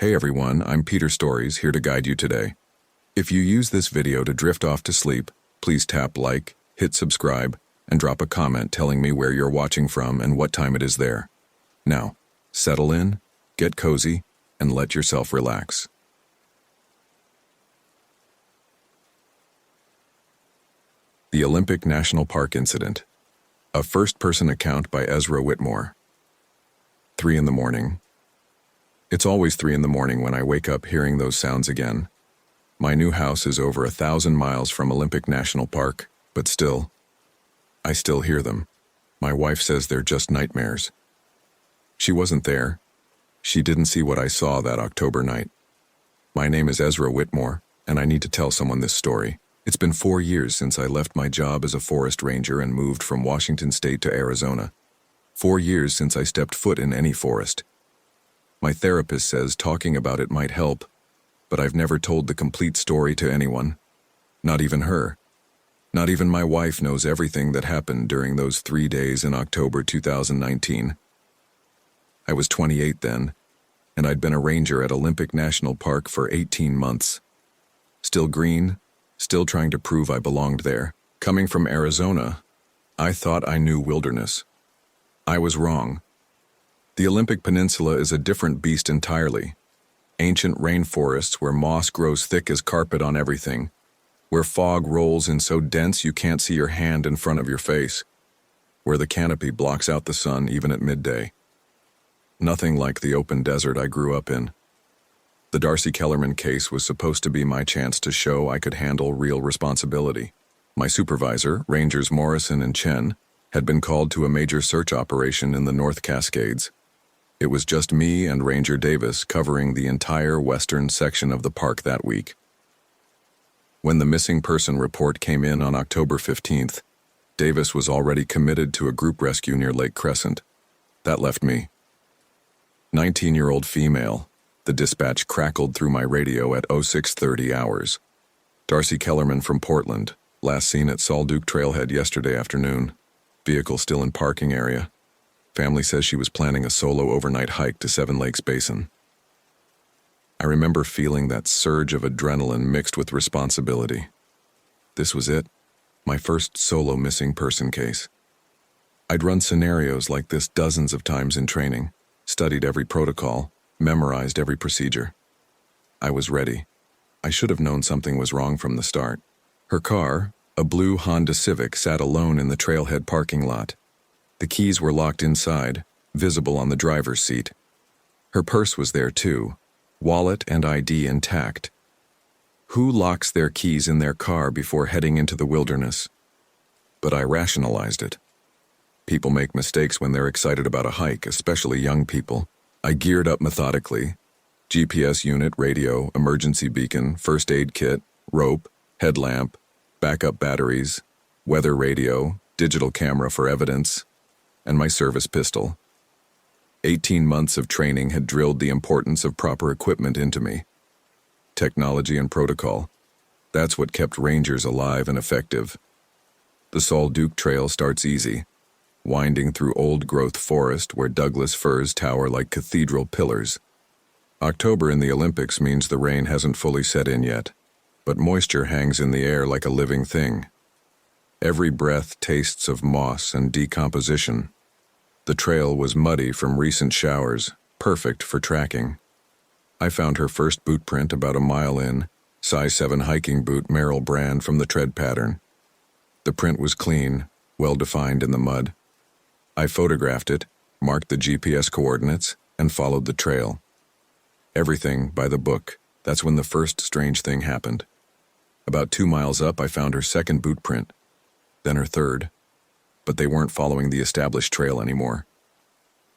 Hey everyone, I'm Peter Stories, here to guide you today. If you use this video to drift off to sleep, please tap like, hit subscribe, and drop a comment telling me where you're watching from and what time it is there. Now, settle in, get cozy, and let yourself relax. The Olympic National Park Incident. A first-person account by Ezra Whitmore. 3 in the morning. It's always 3 in the morning when I wake up hearing those sounds again. My new house is over 1,000 miles from Olympic National Park, but still, I still hear them. My wife says they're just nightmares. She wasn't there. She didn't see what I saw that October night. My name is Ezra Whitmore, and I need to tell someone this story. It's been 4 years since I left my job as a forest ranger and moved from Washington State to Arizona. 4 years since I stepped foot in any forest. My therapist says talking about it might help, but I've never told the complete story to anyone. Not even her. Not even my wife knows everything that happened during those 3 days in October 2019. I was 28 then, and I'd been a ranger at Olympic National Park for 18 months. Still green, still trying to prove I belonged there. Coming from Arizona, I thought I knew wilderness. I was wrong. The Olympic Peninsula is a different beast entirely. Ancient rainforests where moss grows thick as carpet on everything, where fog rolls in so dense you can't see your hand in front of your face, where the canopy blocks out the sun even at midday. Nothing like the open desert I grew up in. The Darcy Kellerman case was supposed to be my chance to show I could handle real responsibility. My supervisor, Rangers Morrison and Chen, had been called to a major search operation in the North Cascades. It was just me and Ranger Davis covering the entire western section of the park that week. When the missing person report came in on October 15th, Davis was already committed to a group rescue near Lake Crescent. That left me. 19-year-old female, the dispatch crackled through my radio at 0630 hours. Darcy Kellerman from Portland, last seen at Salduke Trailhead yesterday afternoon. Vehicle still in parking area. Family says she was planning a solo overnight hike to Seven Lakes Basin. I remember feeling that surge of adrenaline mixed with responsibility. This was it, my first solo missing person case. I'd run scenarios like this dozens of times in training, studied every protocol, memorized every procedure. I was ready. I should have known something was wrong from the start. Her car, a blue Honda Civic, sat alone in the trailhead parking lot. The keys were locked inside, visible on the driver's seat. Her purse was there too, wallet and ID intact. Who locks their keys in their car before heading into the wilderness? But I rationalized it. People make mistakes when they're excited about a hike, especially young people. I geared up methodically. GPS unit, radio, emergency beacon, first aid kit, rope, headlamp, backup batteries, weather radio, digital camera for evidence, and my service pistol. 18 months of training had drilled the importance of proper equipment into me. Technology and protocol. That's what kept rangers alive and effective. The Salduke Trail starts easy, winding through old-growth forest where Douglas firs tower like cathedral pillars. October in the Olympics means the rain hasn't fully set in yet, but moisture hangs in the air like a living thing. Every breath tastes of moss and decomposition. The trail was muddy from recent showers, perfect for tracking. I found her first boot print about a mile in, size 7 hiking boot Merrill brand from the tread pattern. The print was clean, well-defined in the mud. I photographed it, marked the GPS coordinates, and followed the trail. Everything by the book. That's when the first strange thing happened. About 2 miles up, I found her second boot print, then her third. But they weren't following the established trail anymore.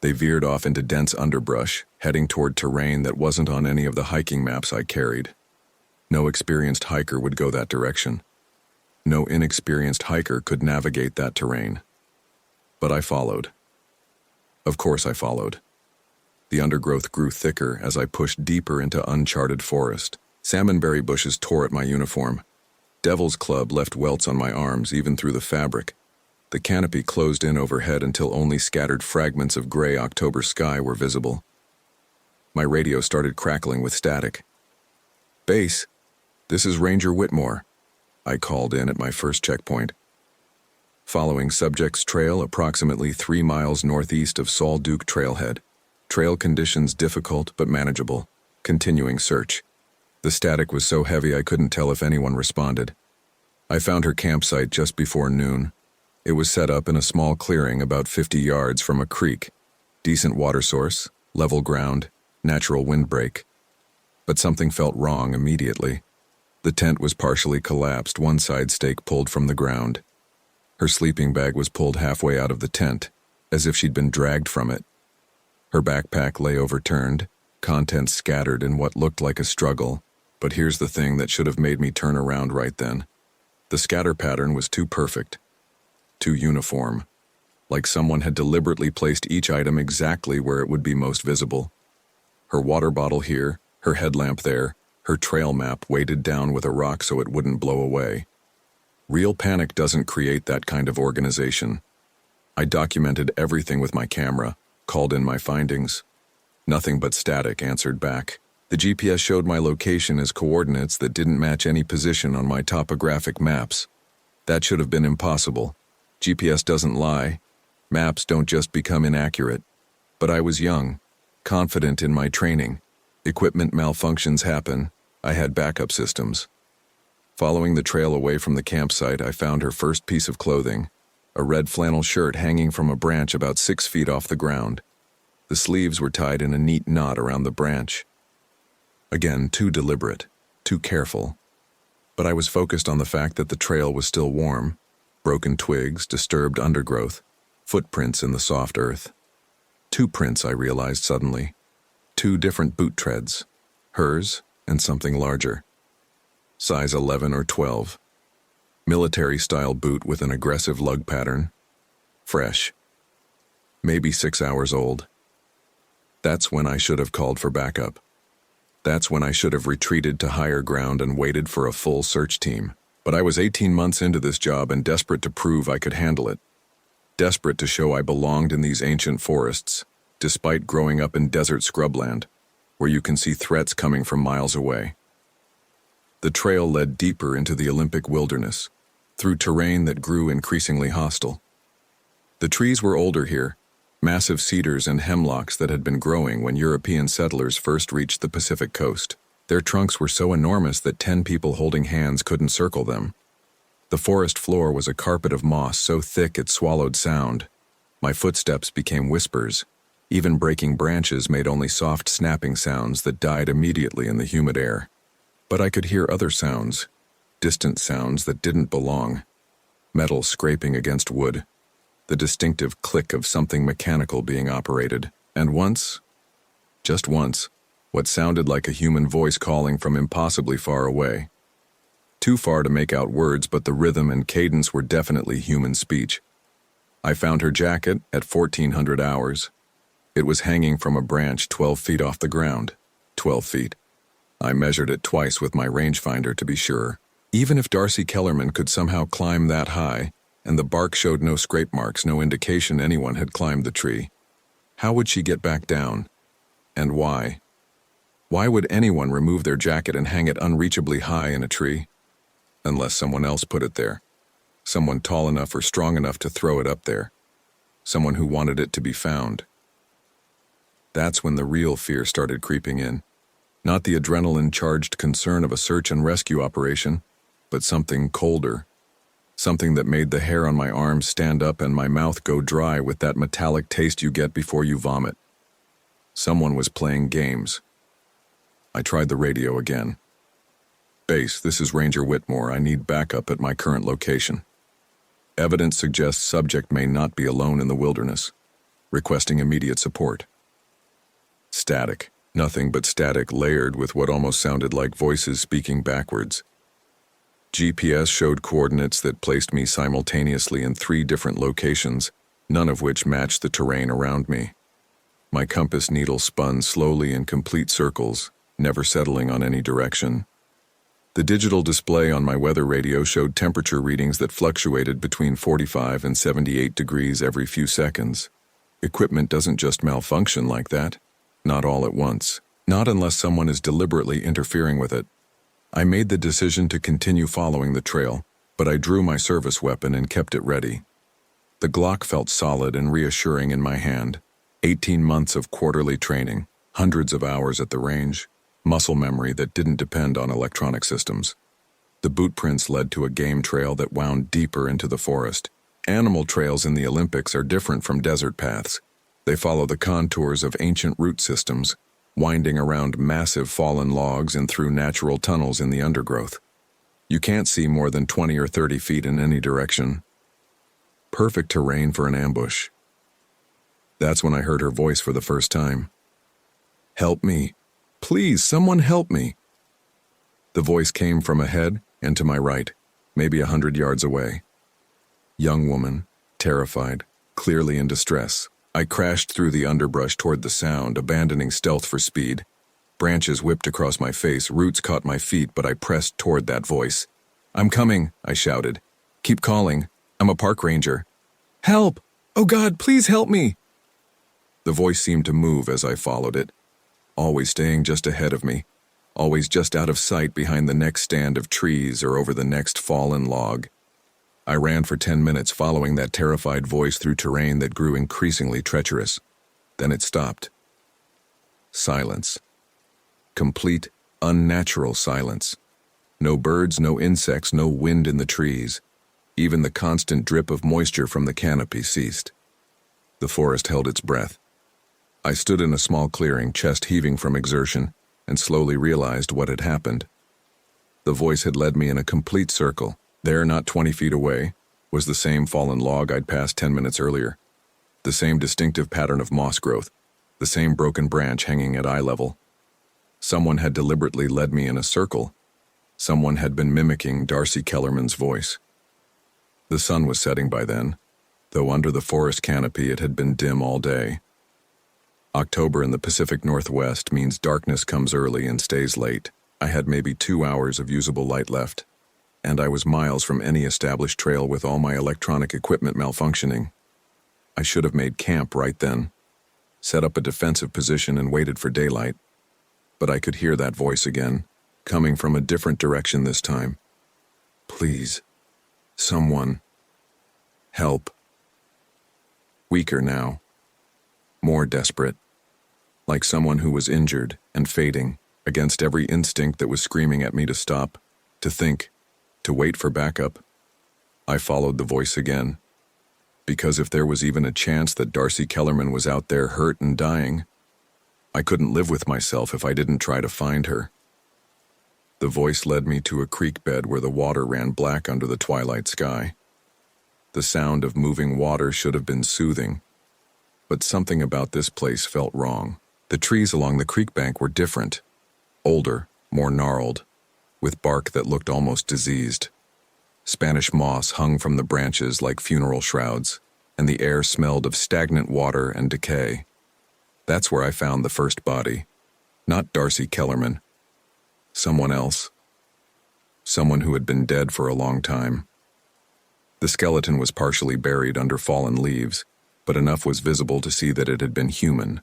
They veered off into dense underbrush, heading toward terrain that wasn't on any of the hiking maps I carried. No experienced hiker would go that direction. No inexperienced hiker could navigate that terrain. But I followed. Of course I followed. The undergrowth grew thicker as I pushed deeper into uncharted forest. Salmonberry bushes tore at my uniform. Devil's Club left welts on my arms, even through the fabric. The canopy closed in overhead until only scattered fragments of gray October sky were visible. My radio started crackling with static. "Base, this is Ranger Whitmore," I called in at my first checkpoint. "Following subject's trail approximately 3 miles northeast of Saul Duke Trailhead. Trail conditions difficult but manageable. Continuing search." The static was so heavy I couldn't tell if anyone responded. I found her campsite just before noon. It was set up in a small clearing about 50 yards from a creek. Decent water source, level ground, natural windbreak. But something felt wrong immediately. The tent was partially collapsed, one side stake pulled from the ground. Her sleeping bag was pulled halfway out of the tent, as if she'd been dragged from it. Her backpack lay overturned, contents scattered in what looked like a struggle. But here's the thing that should have made me turn around right then. The scatter pattern was too perfect, too uniform, like someone had deliberately placed each item exactly where it would be most visible. Her water bottle here, her headlamp there, her trail map weighted down with a rock so it wouldn't blow away. Real panic doesn't create that kind of organization. I documented everything with my camera, called in my findings. Nothing but static answered back. The GPS showed my location as coordinates that didn't match any position on my topographic maps. That should have been impossible. GPS doesn't lie. Maps don't just become inaccurate. But I was young, confident in my training. Equipment malfunctions happen. I had backup systems. Following the trail away from the campsite, I found her first piece of clothing, a red flannel shirt hanging from a branch about 6 feet off the ground. The sleeves were tied in a neat knot around the branch. Again, too deliberate, too careful. But I was focused on the fact that the trail was still warm. Broken twigs, disturbed undergrowth, footprints in the soft earth. 2 prints, I realized suddenly. 2 different boot treads, hers and something larger. Size 11 or 12. Military-style boot with an aggressive lug pattern. Fresh. Maybe 6 hours old. That's when I should have called for backup. That's when I should have retreated to higher ground and waited for a full search team. But I was 18 months into this job and desperate to prove I could handle it. Desperate to show I belonged in these ancient forests, despite growing up in desert scrubland, where you can see threats coming from miles away. The trail led deeper into the Olympic wilderness, through terrain that grew increasingly hostile. The trees were older here, massive cedars and hemlocks that had been growing when European settlers first reached the Pacific coast. Their trunks were so enormous that 10 people holding hands couldn't circle them. The forest floor was a carpet of moss so thick it swallowed sound. My footsteps became whispers. Even breaking branches made only soft snapping sounds that died immediately in the humid air. But I could hear other sounds, distant sounds that didn't belong. Metal scraping against wood. The distinctive click of something mechanical being operated. And once, just once, what sounded like a human voice calling from impossibly far away. Too far to make out words, but the rhythm and cadence were definitely human speech. I found her jacket at 1400 hours. It was hanging from a branch 12 feet off the ground. 12 feet. I measured it twice with my rangefinder to be sure. Even if Darcy Kellerman could somehow climb that high, and the bark showed no scrape marks, no indication anyone had climbed the tree, how would she get back down? And why? Why would anyone remove their jacket and hang it unreachably high in a tree? Unless someone else put it there. Someone tall enough or strong enough to throw it up there. Someone who wanted it to be found. That's when the real fear started creeping in. Not the adrenaline-charged concern of a search and rescue operation, but something colder. Something that made the hair on my arms stand up and my mouth go dry with that metallic taste you get before you vomit. Someone was playing games. I tried the radio again. "Base, this is Ranger Whitmore. I need backup at my current location. Evidence suggests subject may not be alone in the wilderness. Requesting immediate support." Static. Nothing but static layered with what almost sounded like voices speaking backwards. GPS showed coordinates that placed me simultaneously in 3 different locations, none of which matched the terrain around me. My compass needle spun slowly in complete circles, never settling on any direction. The digital display on my weather radio showed temperature readings that fluctuated between 45 and 78 degrees every few seconds. Equipment doesn't just malfunction like that, not all at once. Not unless someone is deliberately interfering with it. I made the decision to continue following the trail, but I drew my service weapon and kept it ready. The Glock felt solid and reassuring in my hand. 18 months of quarterly training, hundreds of hours at the range, muscle memory that didn't depend on electronic systems. The boot prints led to a game trail that wound deeper into the forest. Animal trails in the Olympics are different from desert paths. They follow the contours of ancient root systems, winding around massive fallen logs and through natural tunnels in the undergrowth. You can't see more than 20 or 30 feet in any direction. Perfect terrain for an ambush. That's when I heard her voice for the first time. "Help me. Please, someone help me." The voice came from ahead and to my right, maybe 100 yards away. Young woman, terrified, clearly in distress. I crashed through the underbrush toward the sound, abandoning stealth for speed. Branches whipped across my face, roots caught my feet, but I pressed toward that voice. "I'm coming," I shouted. "Keep calling. I'm a park ranger." "Help! Oh God, please help me!" The voice seemed to move as I followed it, always staying just ahead of me, always just out of sight behind the next stand of trees or over the next fallen log. I ran for 10 minutes following that terrified voice through terrain that grew increasingly treacherous. Then it stopped. Silence. Complete, unnatural silence. No birds, no insects, no wind in the trees. Even the constant drip of moisture from the canopy ceased. The forest held its breath. I stood in a small clearing, chest heaving from exertion, and slowly realized what had happened. The voice had led me in a complete circle. There, not 20 feet away, was the same fallen log I'd passed 10 minutes earlier. The same distinctive pattern of moss growth, the same broken branch hanging at eye level. Someone had deliberately led me in a circle. Someone had been mimicking Darcy Kellerman's voice. The sun was setting by then, though under the forest canopy it had been dim all day. October in the Pacific Northwest means darkness comes early and stays late. I had maybe 2 hours of usable light left, and I was miles from any established trail with all my electronic equipment malfunctioning. I should have made camp right then, set up a defensive position and waited for daylight. But I could hear that voice again, coming from a different direction this time. "Please, someone, help." Weaker now, more desperate, like someone who was injured and fading, against every instinct that was screaming at me to stop, to think, to wait for backup. I followed the voice again, because if there was even a chance that Darcy Kellerman was out there hurt and dying, I couldn't live with myself if I didn't try to find her. The voice led me to a creek bed where the water ran black under the twilight sky. The sound of moving water should have been soothing, but something about this place felt wrong. The trees along the creek bank were different, older, more gnarled, with bark that looked almost diseased. Spanish moss hung from the branches like funeral shrouds, and the air smelled of stagnant water and decay. That's where I found the first body. Not Darcy Kellerman. Someone else. Someone who had been dead for a long time. The skeleton was partially buried under fallen leaves, but enough was visible to see that it had been human.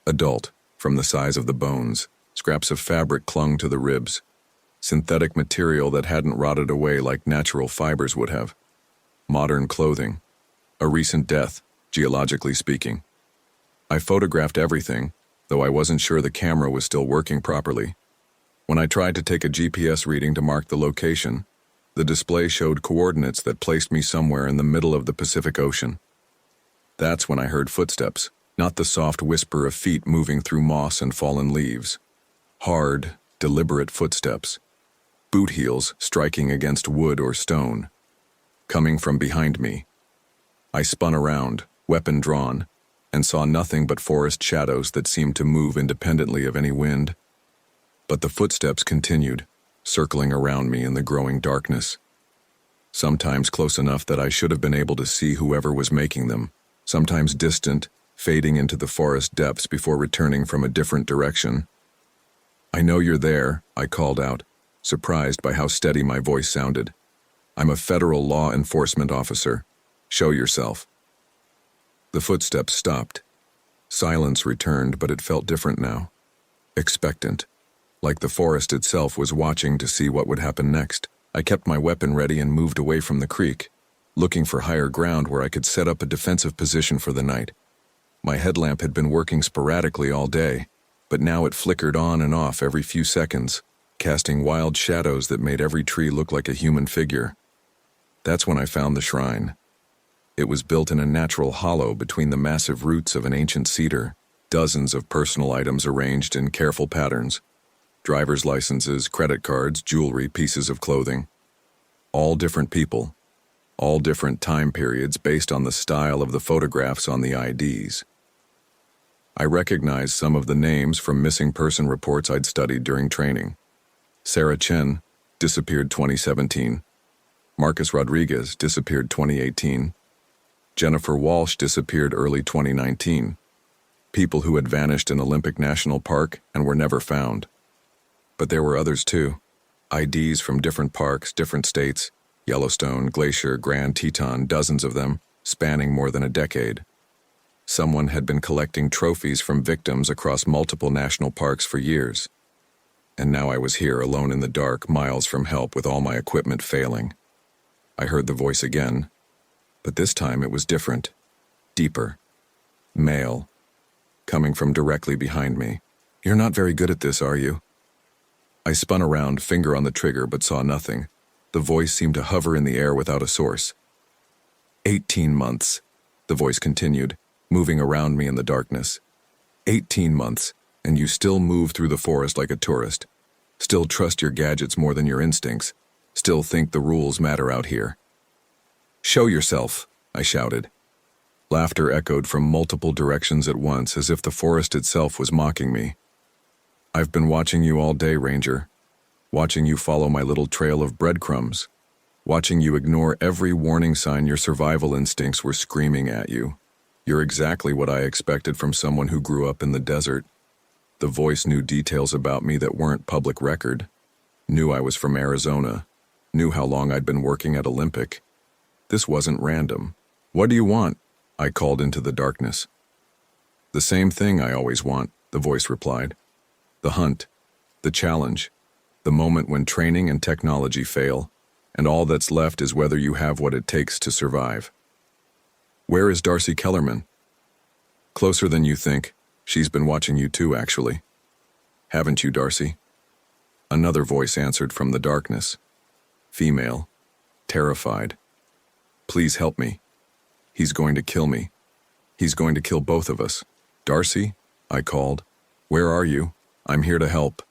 Adult, from the size of the bones, scraps of fabric clung to the ribs. Synthetic material that hadn't rotted away like natural fibers would have. Modern clothing. A recent death, geologically speaking. I photographed everything, though I wasn't sure the camera was still working properly. When I tried to take a GPS reading to mark the location, the display showed coordinates that placed me somewhere in the middle of the Pacific Ocean. That's when I heard footsteps, not the soft whisper of feet moving through moss and fallen leaves. Hard, deliberate footsteps. Boot heels striking against wood or stone. Coming from behind me. I spun around, weapon drawn, and saw nothing but forest shadows that seemed to move independently of any wind. But the footsteps continued, circling around me in the growing darkness. Sometimes close enough that I should have been able to see whoever was making them, sometimes distant, fading into the forest depths before returning from a different direction. "I know you're there," I called out, surprised by how steady my voice sounded. "I'm a federal law enforcement officer. Show yourself." The footsteps stopped. Silence returned, but it felt different now. expectant, like the forest itself was watching to see what would happen next. I kept my weapon ready and moved away from the creek, looking for higher ground where I could set up a defensive position for the night. My headlamp had been working sporadically all day, but now it flickered on and off every few seconds, casting wild shadows that made every tree look like a human figure. That's when I found the shrine. It was built in a natural hollow between the massive roots of an ancient cedar, dozens of personal items arranged in careful patterns. Driver's licenses, credit cards, jewelry, pieces of clothing. All different people, all different time periods based on the style of the photographs on the IDs. I recognized some of the names from missing person reports I'd studied during training. Sarah Chen, disappeared 2017. Marcus Rodriguez, disappeared 2018. Jennifer Walsh, disappeared early 2019. People who had vanished in Olympic National Park and were never found. But there were others too. IDs from different parks, different states, Yellowstone, Glacier, Grand Teton, dozens of them, spanning more than a decade. Someone had been collecting trophies from victims across multiple national parks for years. And now I was here alone in the dark, miles from help with all my equipment failing. I heard the voice again, but this time it was different, deeper, male, coming from directly behind me. "You're not very good at this, are you?" I spun around, finger on the trigger, but saw nothing. The voice seemed to hover in the air without a source. 18 months, the voice continued, moving around me in the darkness. 18 months, and you still move through the forest like a tourist. Still trust your gadgets more than your instincts. Still think the rules matter out here. "Show yourself," I shouted. Laughter echoed from multiple directions at once, as if the forest itself was mocking me. "I've been watching you all day, Ranger. Watching you follow my little trail of breadcrumbs. Watching you ignore every warning sign your survival instincts were screaming at you. You're exactly what I expected from someone who grew up in the desert." The voice knew details about me that weren't public record. Knew I was from Arizona. Knew how long I'd been working at Olympic. This wasn't random. "What do you want?" I called into the darkness. "The same thing I always want," the voice replied. "The hunt, the challenge, the moment when training and technology fail, and all that's left is whether you have what it takes to survive." "Where is Darcy Kellerman?" "Closer than you think. She's been watching you too, actually." "Haven't you, Darcy?" Another voice answered from the darkness. Female, terrified. "Please help me. He's going to kill me. He's going to kill both of us." "Darcy?" I called. "Where are you? I'm here to help."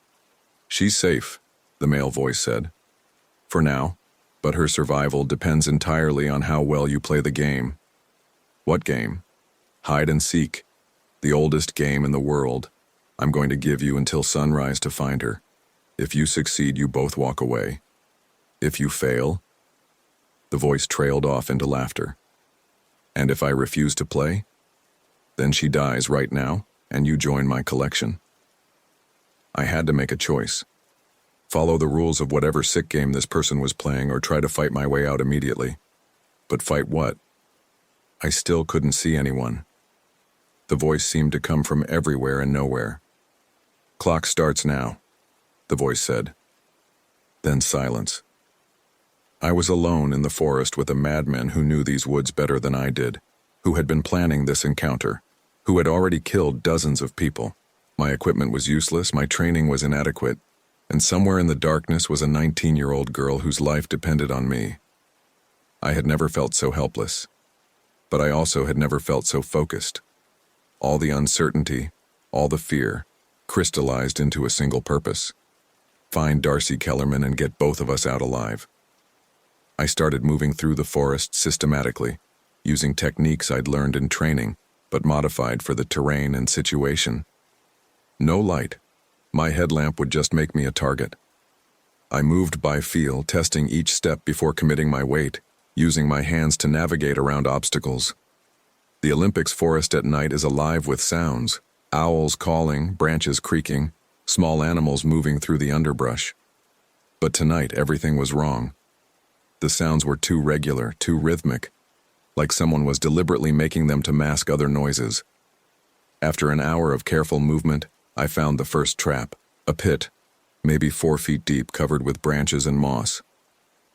"She's safe," the male voice said. "For now, but her survival depends entirely on how well you play the game." "What game?" "Hide and seek. The oldest game in the world. I'm going to give you until sunrise to find her. If you succeed, you both walk away. If you fail..." The voice trailed off into laughter. "And if I refuse to play? Then she dies right now, and you join my collection." I had to make a choice. Follow the rules of whatever sick game this person was playing, or try to fight my way out immediately. But fight what? I still couldn't see anyone. The voice seemed to come from everywhere and nowhere. "Clock starts now," the voice said. Then silence. I was alone in the forest with a madman who knew these woods better than I did, who had been planning this encounter, who had already killed dozens of people. My equipment was useless, my training was inadequate, and somewhere in the darkness was a 19-year-old girl whose life depended on me. I had never felt so helpless, but I also had never felt so focused. All the uncertainty, all the fear, crystallized into a single purpose: find Darcy Kellerman and get both of us out alive. I started moving through the forest systematically, using techniques I'd learned in training, but modified for the terrain and situation. No light. My headlamp would just make me a target. I moved by feel, testing each step before committing my weight, using my hands to navigate around obstacles. The Olympics forest at night is alive with sounds: owls calling, branches creaking, small animals moving through the underbrush. But tonight everything was wrong. The sounds were too regular, too rhythmic, like someone was deliberately making them to mask other noises. After an hour of careful movement, I found the first trap, a pit, maybe 4 feet deep, covered with branches and moss.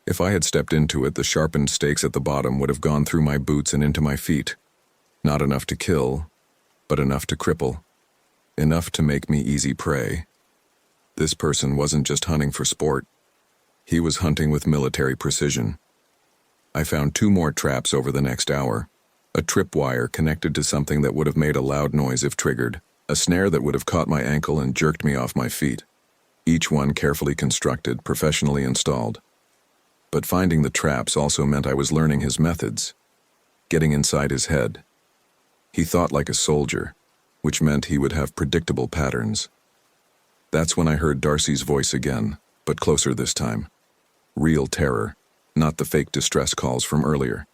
If I had stepped into it, the sharpened stakes at the bottom would have gone through my boots and into my feet. Not enough to kill, but enough to cripple. Enough to make me easy prey. This person wasn't just hunting for sport. He was hunting with military precision. I found 2 more traps over the next hour. A tripwire connected to something that would have made a loud noise if triggered. A snare that would have caught my ankle and jerked me off my feet. Each one carefully constructed, professionally installed. But finding the traps also meant I was learning his methods, getting inside his head. He thought like a soldier, which meant he would have predictable patterns. That's when I heard Darcy's voice again, but closer this time. Real terror, not the fake distress calls from earlier.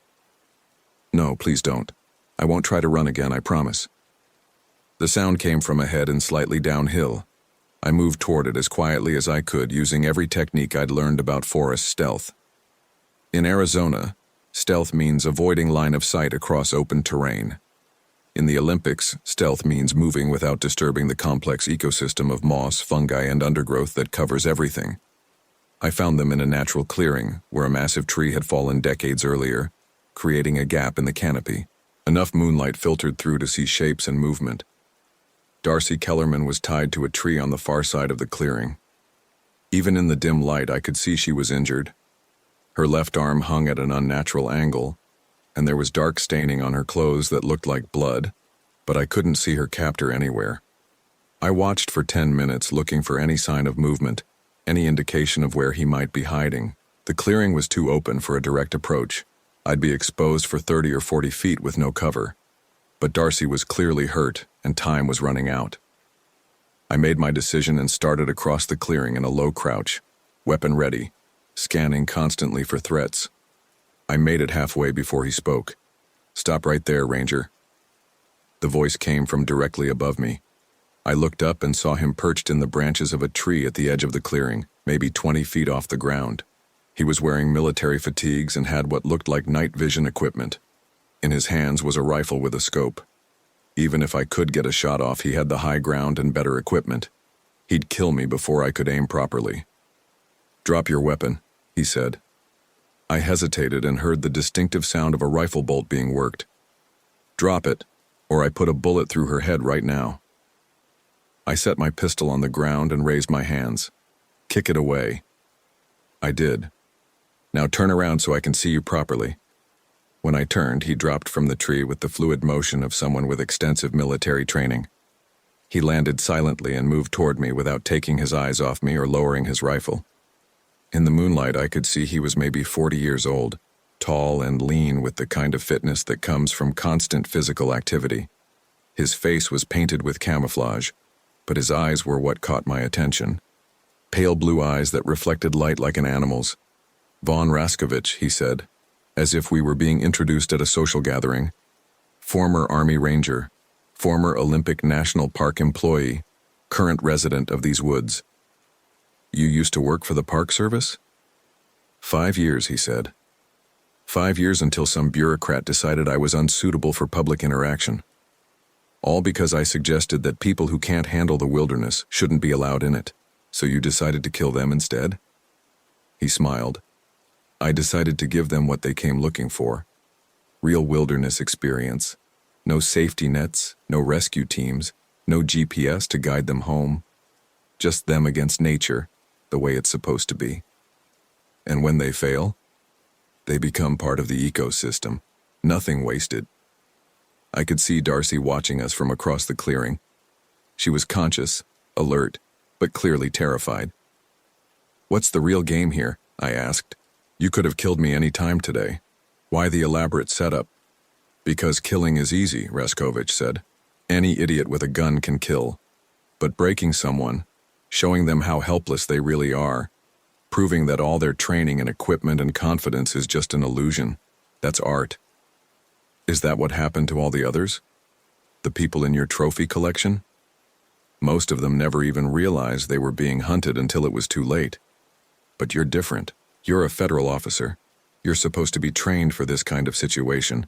No, please don't. I won't try to run again, I promise. The sound came from ahead and slightly downhill. I moved toward it as quietly as I could, using every technique I'd learned about forest stealth. In Arizona, stealth means avoiding line of sight across open terrain. In the Olympics, stealth means moving without disturbing the complex ecosystem of moss, fungi, and undergrowth that covers everything. I found them in a natural clearing where a massive tree had fallen decades earlier, creating a gap in the canopy. Enough moonlight filtered through to see shapes and movement. Darcy Kellerman was tied to a tree on the far side of the clearing. Even in the dim light, I could see she was injured. Her left arm hung at an unnatural angle, and there was dark staining on her clothes that looked like blood, but I couldn't see her captor anywhere. I watched for 10 minutes, looking for any sign of movement, any indication of where he might be hiding. The clearing was too open for a direct approach. I'd be exposed for 30 or 40 feet with no cover. But Darcy was clearly hurt, and time was running out. I made my decision and started across the clearing in a low crouch, weapon ready, scanning constantly for threats. I made it halfway before he spoke. "Stop right there, Ranger." The voice came from directly above me. I looked up and saw him perched in the branches of a tree at the edge of the clearing, maybe 20 feet off the ground. He was wearing military fatigues and had what looked like night vision equipment. In his hands was a rifle with a scope. Even if I could get a shot off, he had the high ground and better equipment. He'd kill me before I could aim properly. "Drop your weapon," he said. I hesitated and heard the distinctive sound of a rifle bolt being worked. "Drop it, or I put a bullet through her head right now." I set my pistol on the ground and raised my hands. "Kick it away." I did. "Now turn around so I can see you properly." When I turned, he dropped from the tree with the fluid motion of someone with extensive military training. He landed silently and moved toward me without taking his eyes off me or lowering his rifle. In the moonlight, I could see he was maybe 40 years old, tall and lean with the kind of fitness that comes from constant physical activity. His face was painted with camouflage, but his eyes were what caught my attention. Pale blue eyes that reflected light like an animal's. "Von Raskovich," he said, as if we were being introduced at a social gathering. "Former Army Ranger, former Olympic National Park employee, current resident of these woods." "You used to work for the Park Service?" "5 years, he said. 5 years until some bureaucrat decided I was unsuitable for public interaction. All because I suggested that people who can't handle the wilderness shouldn't be allowed in it. So you decided to kill them instead?" He smiled. "I decided to give them what they came looking for. Real wilderness experience. No safety nets, no rescue teams, no GPS to guide them home. Just them against nature, the way it's supposed to be. And when they fail, they become part of the ecosystem. Nothing wasted." I could see Darcy watching us from across the clearing. She was conscious, alert, but clearly terrified. "What's the real game here?" I asked. "You could have killed me any time today. Why the elaborate setup?" "Because killing is easy," Raskovich said. "Any idiot with a gun can kill. But breaking someone, showing them how helpless they really are, proving that all their training and equipment and confidence is just an illusion, that's art." "Is that what happened to all the others? The people in your trophy collection?" "Most of them never even realized they were being hunted until it was too late. But you're different. You're a federal officer. You're supposed to be trained for this kind of situation.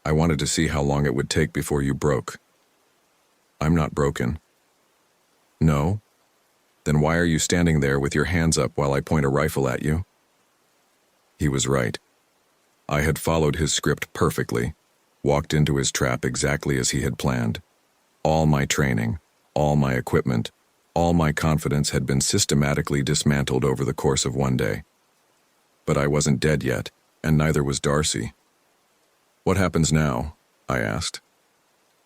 I wanted to see how long it would take before you broke." "I'm not broken." No? Then why are you standing there with your hands up while I point a rifle at you? He was right. I had followed his script perfectly, walked into his trap exactly as he had planned. All my training, all my equipment, all my confidence had been systematically dismantled over the course of one day. But I wasn't dead yet, and neither was Darcy. What happens now? I asked.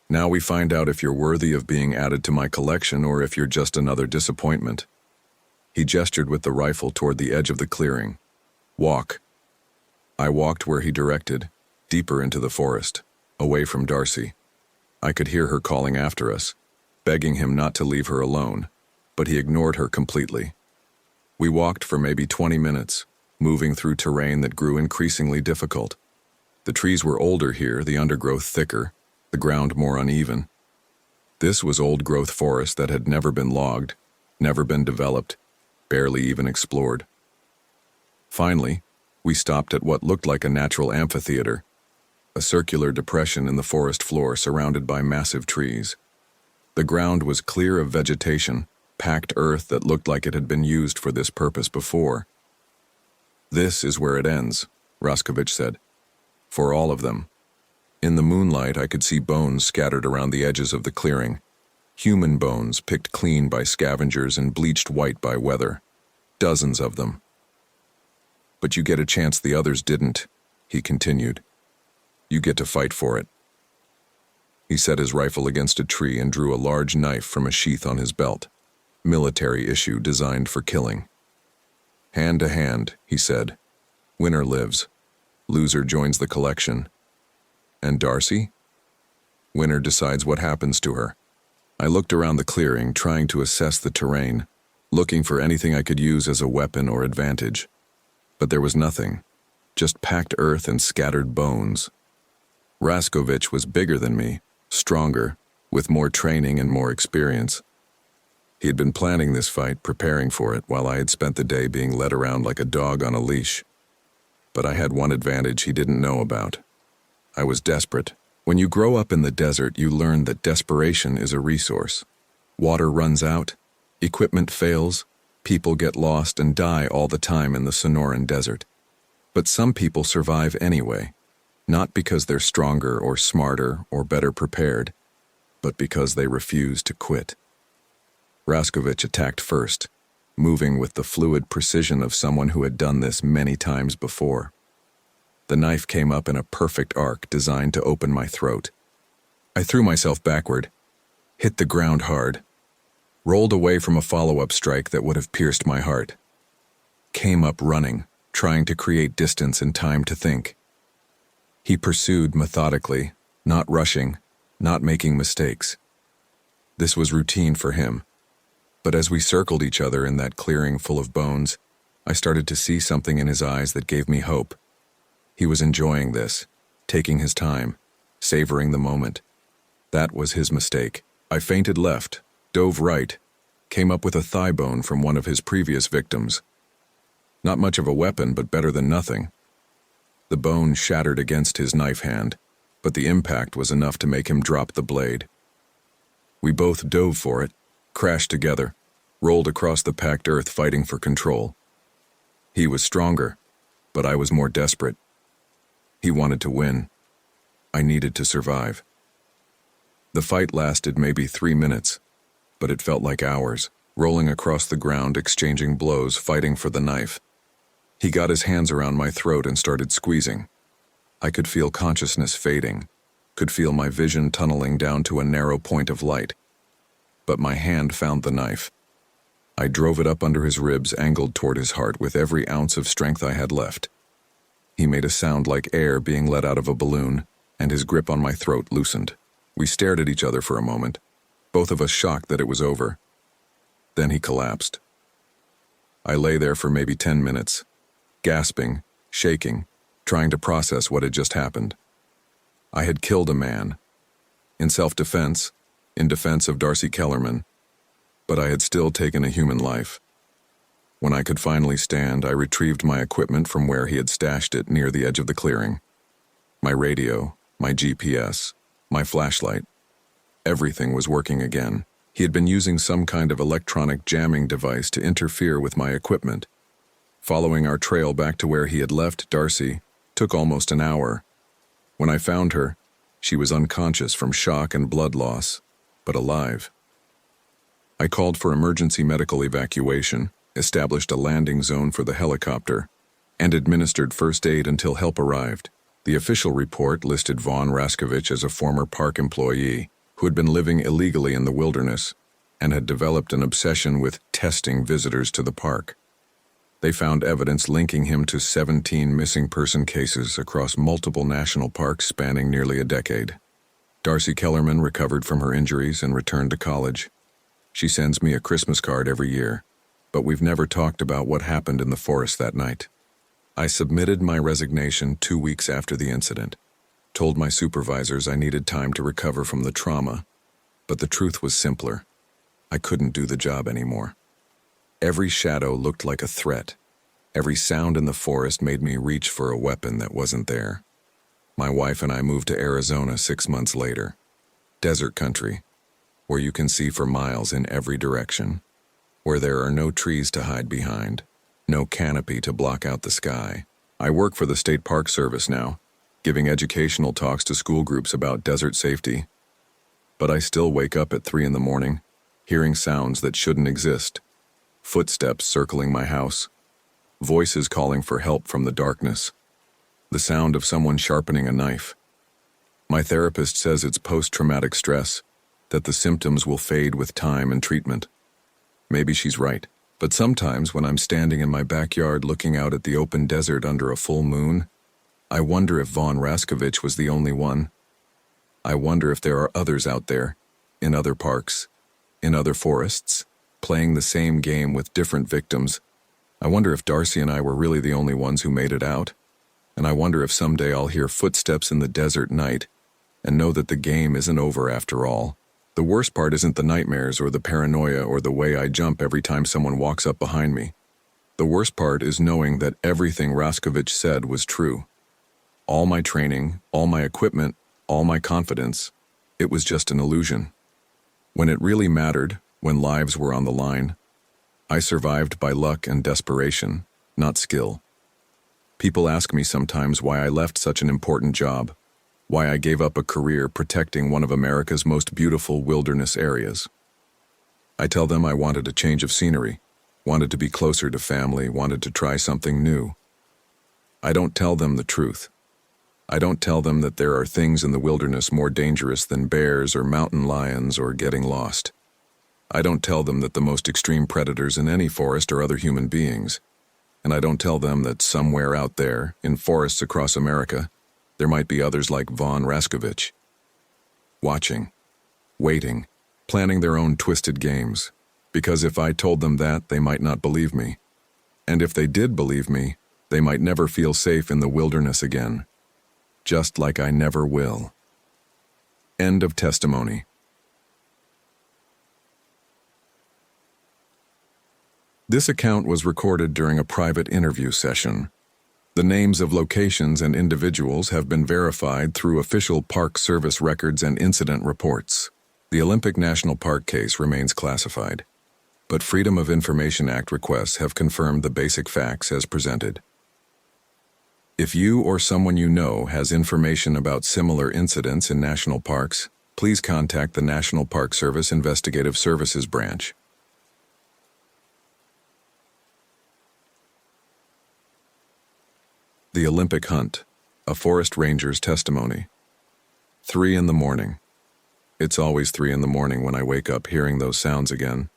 Now we find out if you're worthy of being added to my collection or if you're just another disappointment. He gestured with the rifle toward the edge of the clearing. Walk. I walked where he directed, deeper into the forest, away from Darcy. I could hear her calling after us, begging him not to leave her alone, but he ignored her completely. We walked for maybe 20 minutes, moving through terrain that grew increasingly difficult. The trees were older here, the undergrowth thicker, the ground more uneven. This was old-growth forest that had never been logged, never been developed, barely even explored. Finally, we stopped at what looked like a natural amphitheater, a circular depression in the forest floor surrounded by massive trees. The ground was clear of vegetation, packed earth that looked like it had been used for this purpose before. This is where it ends, Raskovich said. For all of them. In the moonlight, I could see bones scattered around the edges of the clearing. Human bones picked clean by scavengers and bleached white by weather. Dozens of them. But you get a chance the others didn't, he continued. You get to fight for it. He set his rifle against a tree and drew a large knife from a sheath on his belt. Military issue designed for killing. Hand to hand, he said. Winner lives. Loser joins the collection. And Darcy? Winner decides what happens to her. I looked around the clearing, trying to assess the terrain, looking for anything I could use as a weapon or advantage. But there was nothing, just packed earth and scattered bones. Raskovich was bigger than me, stronger, with more training and more experience. He had been planning this fight, preparing for it, while I had spent the day being led around like a dog on a leash. But I had one advantage he didn't know about. I was desperate. When you grow up in the desert, you learn that desperation is a resource. Water runs out, equipment fails, people get lost and die all the time in the Sonoran Desert. But some people survive anyway, not because they're stronger or smarter or better prepared, but because they refuse to quit. Raskovich attacked first, moving with the fluid precision of someone who had done this many times before. The knife came up in a perfect arc designed to open my throat. I threw myself backward, hit the ground hard, rolled away from a follow-up strike that would have pierced my heart. Came up running, trying to create distance and time to think. He pursued methodically, not rushing, not making mistakes. This was routine for him. But as we circled each other in that clearing full of bones, I started to see something in his eyes that gave me hope. He was enjoying this, taking his time, savoring the moment. That was his mistake. I feinted left, dove right, came up with a thigh bone from one of his previous victims. Not much of a weapon, but better than nothing. The bone shattered against his knife hand, but the impact was enough to make him drop the blade. We both dove for it, crashed together, rolled across the packed earth fighting for control. He was stronger, but I was more desperate. He wanted to win. I needed to survive. The fight lasted maybe 3 minutes, but it felt like hours, rolling across the ground, exchanging blows, fighting for the knife. He got his hands around my throat and started squeezing. I could feel consciousness fading, could feel my vision tunneling down to a narrow point of light. But my hand found the knife. I drove it up under his ribs, angled toward his heart with every ounce of strength I had left. He made a sound like air being let out of a balloon, and his grip on my throat loosened. We stared at each other for a moment, both of us shocked that it was over. Then he collapsed. I lay there for maybe 10 minutes, gasping, shaking, trying to process what had just happened. I had killed a man. In self-defense, in defense of Darcy Kellerman, but I had still taken a human life. When I could finally stand, I retrieved my equipment from where he had stashed it near the edge of the clearing. My radio, my GPS, my flashlight. Everything was working again, He had been using some kind of electronic jamming device to interfere with my equipment. Following our trail back to where he had left Darcy took almost an hour. When I found her, she was unconscious from shock and blood loss, but alive. I called for emergency medical evacuation, established a landing zone for the helicopter, and administered first aid until help arrived. The official report listed Von Raskovich as a former park employee who had been living illegally in the wilderness and had developed an obsession with testing visitors to the park. They found evidence linking him to 17 missing person cases across multiple national parks spanning nearly a decade. Darcy Kellerman recovered from her injuries and returned to college. She sends me a Christmas card every year, but we've never talked about what happened in the forest that night. I submitted my resignation 2 weeks after the incident, told my supervisors I needed time to recover from the trauma, but the truth was simpler. I couldn't do the job anymore. Every shadow looked like a threat. Every sound in the forest made me reach for a weapon that wasn't there. My wife and I moved to Arizona 6 months later. Desert country, where you can see for miles in every direction, where there are no trees to hide behind, no canopy to block out the sky. I work for the State Park Service now, giving educational talks to school groups about desert safety. But I still wake up at 3 in the morning, hearing sounds that shouldn't exist. Footsteps circling my house, voices calling for help from the darkness, the sound of someone sharpening a knife. My therapist says it's post-traumatic stress, that the symptoms will fade with time and treatment. Maybe she's right, but sometimes when I'm standing in my backyard looking out at the open desert under a full moon, I wonder if Von Raskovich was the only one. I wonder if there are others out there, in other parks, in other forests, playing the same game with different victims. I wonder if Darcy and I were really the only ones who made it out. And I wonder if someday I'll hear footsteps in the desert night and know that the game isn't over after all. The worst part isn't the nightmares or the paranoia or the way I jump every time someone walks up behind me. The worst part is knowing that everything Raskovich said was true. All my training, all my equipment, all my confidence, it was just an illusion. When it really mattered, when lives were on the line, I survived by luck and desperation, not skill. People ask me sometimes why I left such an important job, why I gave up a career protecting one of America's most beautiful wilderness areas. I tell them I wanted a change of scenery, wanted to be closer to family, wanted to try something new. I don't tell them the truth. I don't tell them that there are things in the wilderness more dangerous than bears or mountain lions or getting lost. I don't tell them that the most extreme predators in any forest are other human beings. And I don't tell them that somewhere out there, in forests across America, there might be others like Von Raskovich. Watching, waiting, planning their own twisted games. Because if I told them that, they might not believe me. And if they did believe me, they might never feel safe in the wilderness again. Just like I never will. End of testimony. This account was recorded during a private interview session. The names of locations and individuals have been verified through official Park Service records and incident reports. The Olympic National Park case remains classified, but Freedom of Information Act requests have confirmed the basic facts as presented. If you or someone you know has information about similar incidents in national parks, please contact the National Park Service Investigative Services Branch. The Olympic Hunt, a forest ranger's testimony. 3 in the morning. It's always 3 in the morning when I wake up hearing those sounds again.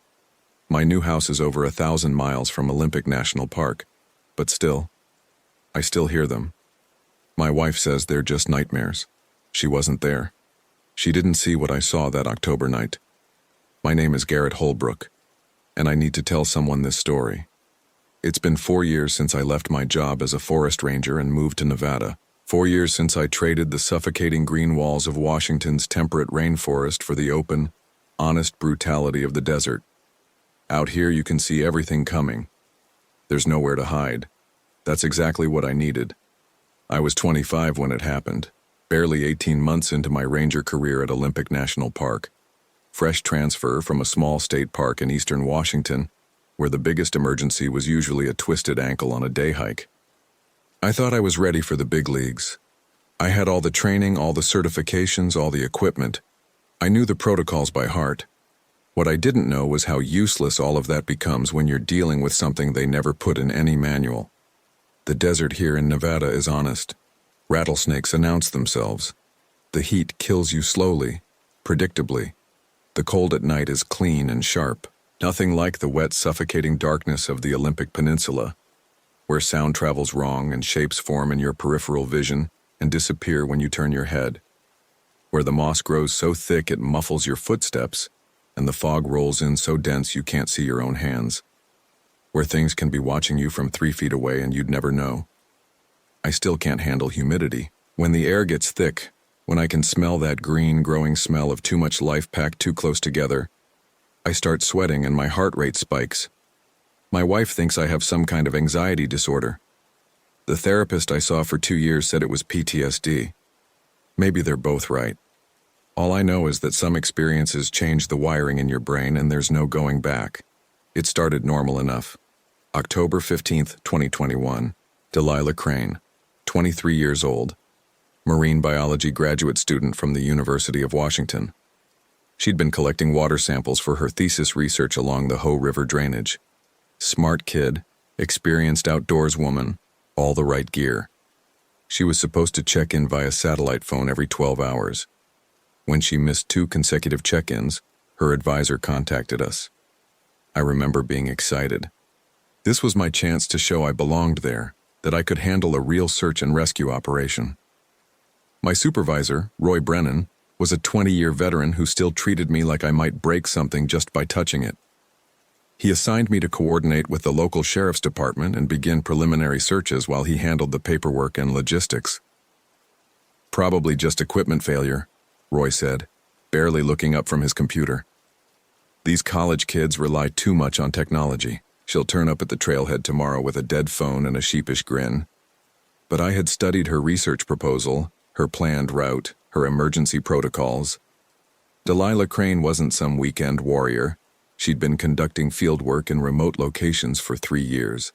My new house is over 1,000 miles from Olympic National Park, but still, I still hear them. My wife says they're just nightmares. She wasn't there. She didn't see what I saw that October night. My name is Garrett Holbrook, and I need to tell someone this story. It's been 4 years since I left my job as a forest ranger and moved to Nevada. 4 years since I traded the suffocating green walls of Washington's temperate rainforest for the open, honest brutality of the desert. Out here you can see everything coming. There's nowhere to hide. That's exactly what I needed. I was 25 when it happened, barely 18 months into my ranger career at Olympic National Park. fresh transfer from a small state park in eastern Washington, where the biggest emergency was usually a twisted ankle on a day hike. I thought I was ready for the big leagues. I had all the training, all the certifications, all the equipment. I knew the protocols by heart. What I didn't know was how useless all of that becomes when you're dealing with something they never put in any manual. The desert here in Nevada is honest. Rattlesnakes announce themselves. The heat kills you slowly, predictably. The cold at night is clean and sharp. Nothing like the wet, suffocating darkness of the Olympic Peninsula, where sound travels wrong and shapes form in your peripheral vision and disappear when you turn your head. Where the moss grows so thick it muffles your footsteps, and the fog rolls in so dense you can't see your own hands. Where things can be watching you from 3 feet away and you'd never know. I still can't handle humidity. When the air gets thick, when I can smell that green, growing smell of too much life packed too close together, I start sweating and my heart rate spikes. My wife thinks I have some kind of anxiety disorder. The therapist I saw for 2 years said it was PTSD. Maybe they're both right. All I know is that some experiences change the wiring in your brain and there's no going back. It started normal enough. October 15th, 2021. Delilah Crane, 23 years old, marine biology graduate student from the University of Washington. She'd been collecting water samples for her thesis research along the Hoh River drainage. Smart kid, experienced outdoors woman, all the right gear. She was supposed to check in via satellite phone every 12 hours. When she missed 2 consecutive check-ins, her advisor contacted us. I remember being excited. This was my chance to show I belonged there, that I could handle a real search and rescue operation. My supervisor, Roy Brennan, was a 20-year veteran who still treated me like I might break something just by touching it. He assigned me to coordinate with the local sheriff's department and begin preliminary searches while he handled the paperwork and logistics. Probably just equipment failure, Roy said, barely looking up from his computer. These college kids rely too much on technology. She'll turn up at the trailhead tomorrow with a dead phone and a sheepish grin. But I had studied her research proposal, her planned route, her emergency protocols. Delilah Crane wasn't some weekend warrior. She'd been conducting fieldwork in remote locations for 3 years.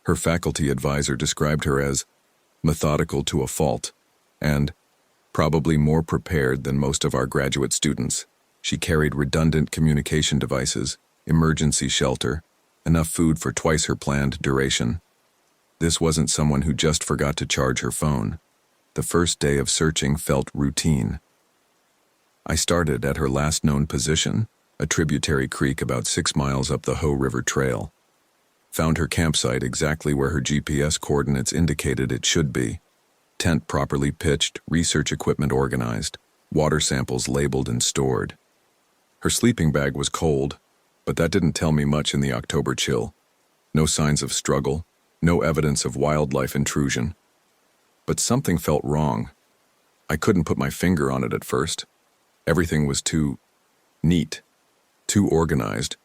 Her faculty advisor described her as methodical to a fault, and probably more prepared than most of our graduate students. She carried redundant communication devices, emergency shelter, enough food for twice her planned duration. This wasn't someone who just forgot to charge her phone. The first day of searching felt routine. I started at her last known position, a tributary creek about 6 miles up the Hoh River Trail. Found her campsite exactly where her GPS coordinates indicated it should be. Tent properly pitched, research equipment organized, water samples labeled and stored. Her sleeping bag was cold, but that didn't tell me much in the October chill. No signs of struggle, no evidence of wildlife intrusion. But something felt wrong. I couldn't put my finger on it at first. Everything was too neat, too organized,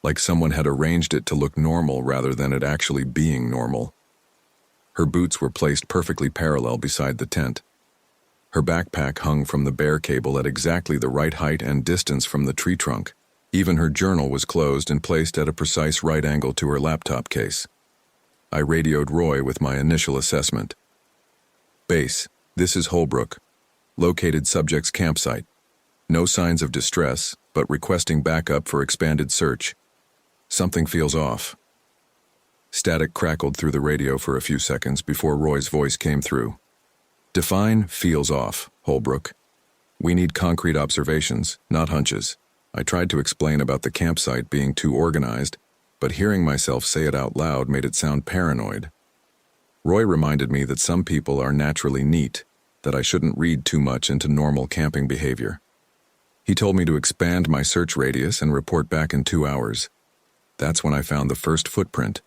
like someone had arranged it to look normal rather than it actually being normal. Her boots were placed perfectly parallel beside the tent. Her backpack hung from the bear cable at exactly the right height and distance from the tree trunk. Even her journal was closed and placed at a precise right angle to her laptop case. I radioed Roy with my initial assessment. Base, this is Holbrook. Located subject's campsite. No signs of distress, but requesting backup for expanded search. Something feels off. Static crackled through the radio for a few seconds before Roy's voice came through. Define feels off, Holbrook. We need concrete observations, not hunches. I tried to explain about the campsite being too organized, but hearing myself say it out loud made it sound paranoid. Roy reminded me that some people are naturally neat, that I shouldn't read too much into normal camping behavior. He told me to expand my search radius and report back in 2 hours. That's when I found the first footprint.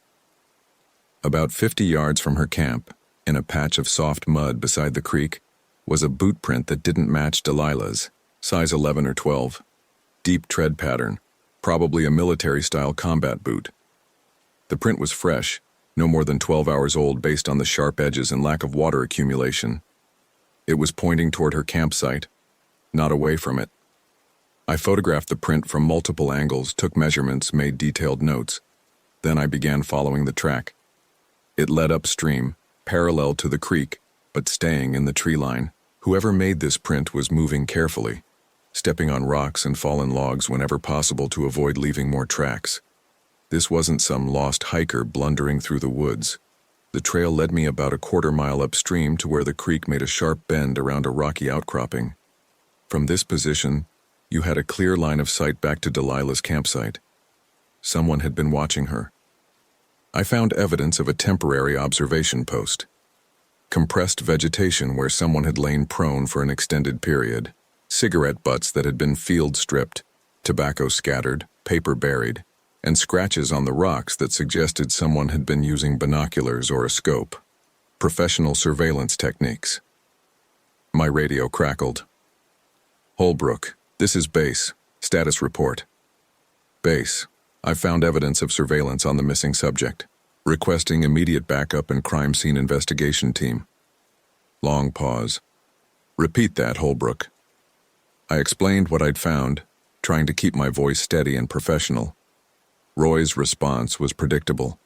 About 50 yards from her camp, in a patch of soft mud beside the creek, was a boot print that didn't match Delilah's, size 11 or 12. Deep tread pattern, probably a military-style combat boot. The print was fresh, no more than 12 hours old based on the sharp edges and lack of water accumulation. It was pointing toward her campsite, not away from it. I photographed the print from multiple angles, took measurements, made detailed notes. Then I began following the track. It led upstream, parallel to the creek, but staying in the tree line. Whoever made this print was moving carefully, stepping on rocks and fallen logs whenever possible to avoid leaving more tracks. This wasn't some lost hiker blundering through the woods. The trail led me about a quarter-mile upstream to where the creek made a sharp bend around a rocky outcropping. From this position, you had a clear line of sight back to Delilah's campsite. Someone had been watching her. I found evidence of a temporary observation post. Compressed vegetation where someone had lain prone for an extended period, cigarette butts that had been field stripped, tobacco scattered, paper buried, and scratches on the rocks that suggested someone had been using binoculars or a scope. Professional surveillance techniques. My radio crackled. Holbrook, this is Base. Status report. Base, I found evidence of surveillance on the missing subject. Requesting immediate backup and crime scene investigation team. Long pause. Repeat that, Holbrook. I explained what I'd found, trying to keep my voice steady and professional. Roy's response was predictable.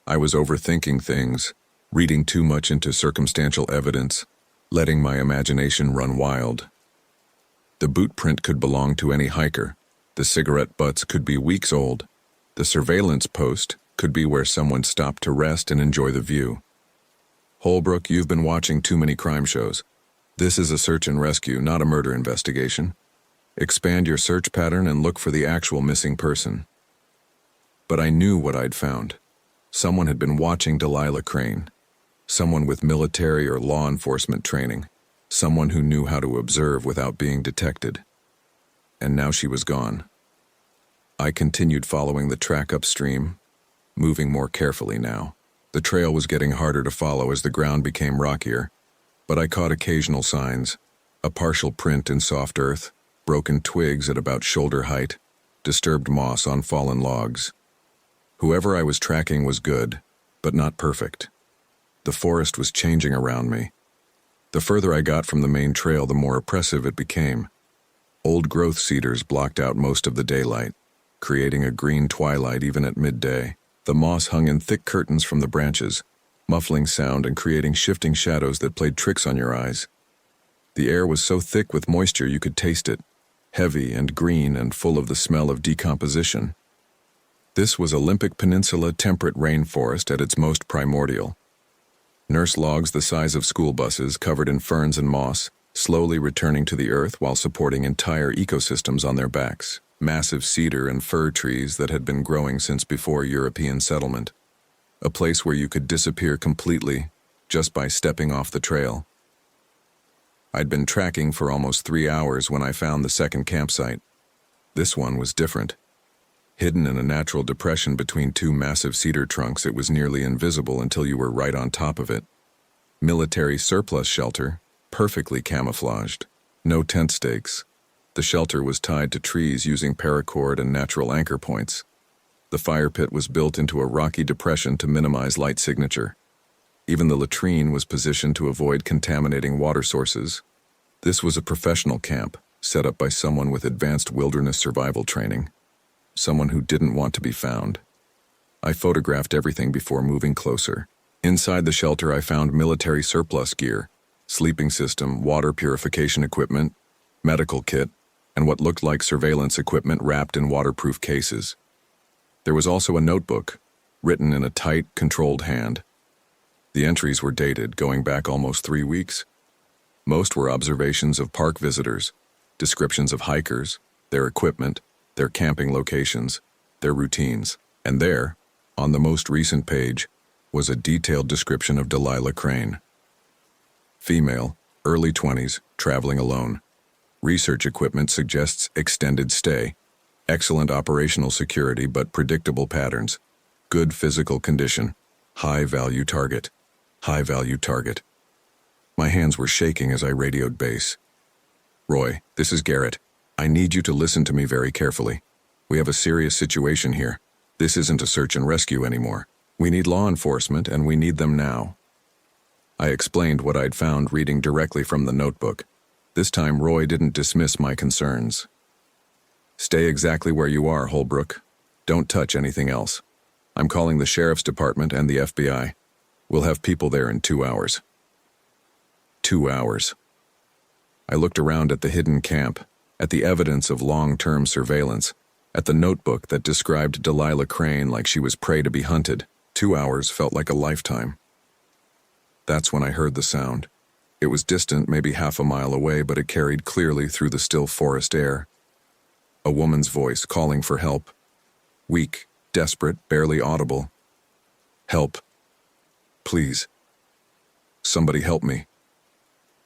I was overthinking things, reading too much into circumstantial evidence, letting my imagination run wild. The boot print could belong to any hiker. The cigarette butts could be weeks old. The surveillance post could be where someone stopped to rest and enjoy the view. Holbrook, you've been watching too many crime shows. This is a search and rescue, not a murder investigation. Expand your search pattern and look for the actual missing person. But I knew what I'd found. Someone had been watching Delilah Crane. Someone with military or law enforcement training. Someone who knew how to observe without being detected. And now she was gone. I continued following the track upstream, moving more carefully now. The trail was getting harder to follow as the ground became rockier, but I caught occasional signs. A partial print in soft earth, broken twigs at about shoulder height, disturbed moss on fallen logs. Whoever I was tracking was good, but not perfect. The forest was changing around me. The further I got from the main trail, the more oppressive it became. Old-growth cedars blocked out most of the daylight, creating a green twilight even at midday. The moss hung in thick curtains from the branches, muffling sound and creating shifting shadows that played tricks on your eyes. The air was so thick with moisture you could taste it, heavy and green and full of the smell of decomposition. This was Olympic Peninsula temperate rainforest at its most primordial. Nurse logs the size of school buses covered in ferns and moss, slowly returning to the earth while supporting entire ecosystems on their backs. Massive cedar and fir trees that had been growing since before European settlement. A place where you could disappear completely just by stepping off the trail. I'd been tracking for almost 3 hours when I found the second campsite. This one was different. Hidden in a natural depression between two massive cedar trunks, it was nearly invisible until you were right on top of it. Military surplus shelter, perfectly camouflaged. No tent stakes. The shelter was tied to trees using paracord and natural anchor points. The fire pit was built into a rocky depression to minimize light signature. Even the latrine was positioned to avoid contaminating water sources. This was a professional camp, set up by someone with advanced wilderness survival training. Someone who didn't want to be found. I photographed everything before moving closer. Inside the shelter I found military surplus gear, sleeping system, water purification equipment, medical kit, and what looked like surveillance equipment wrapped in waterproof cases. There was also a notebook, written in a tight, controlled hand. The entries were dated, going back almost 3 weeks. Most were observations of park visitors, descriptions of hikers, their equipment, their camping locations, their routines. And there, on the most recent page, was a detailed description of Delilah Crane. Female, early 20s, traveling alone. Research equipment suggests extended stay. Excellent operational security but predictable patterns. Good physical condition. High-value target. High-value target. My hands were shaking as I radioed base. Roy, this is Garrett. I need you to listen to me very carefully. We have a serious situation here. This isn't a search and rescue anymore. We need law enforcement, and we need them now. I explained what I'd found reading directly from the notebook. This time Roy didn't dismiss my concerns. Stay exactly where you are, Holbrook. Don't touch anything else. I'm calling the sheriff's department and the FBI. We'll have people there in 2 hours. 2 hours. I looked around at the hidden camp, at the evidence of long-term surveillance, at the notebook that described Delilah Crane like she was prey to be hunted. 2 hours felt like a lifetime. That's when I heard the sound. It was distant, maybe half a mile away, but it carried clearly through the still forest air. A woman's voice calling for help. Weak, desperate, barely audible. Help. Please. Somebody help me.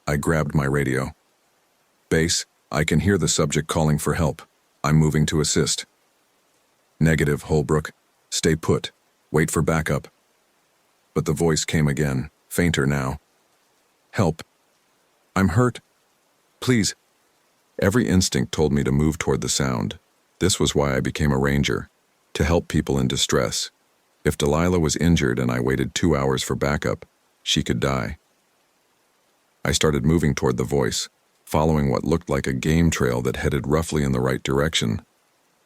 I grabbed my radio. Base, I can hear the subject calling for help. I'm moving to assist. Negative, Holbrook. Stay put. Wait for backup. But the voice came again, fainter now. Help. I'm hurt. Please. Every instinct told me to move toward the sound. This was why I became a ranger, to help people in distress. If Delilah was injured and I waited 2 hours for backup, she could die. I started moving toward the voice, following what looked like a game trail that headed roughly in the right direction.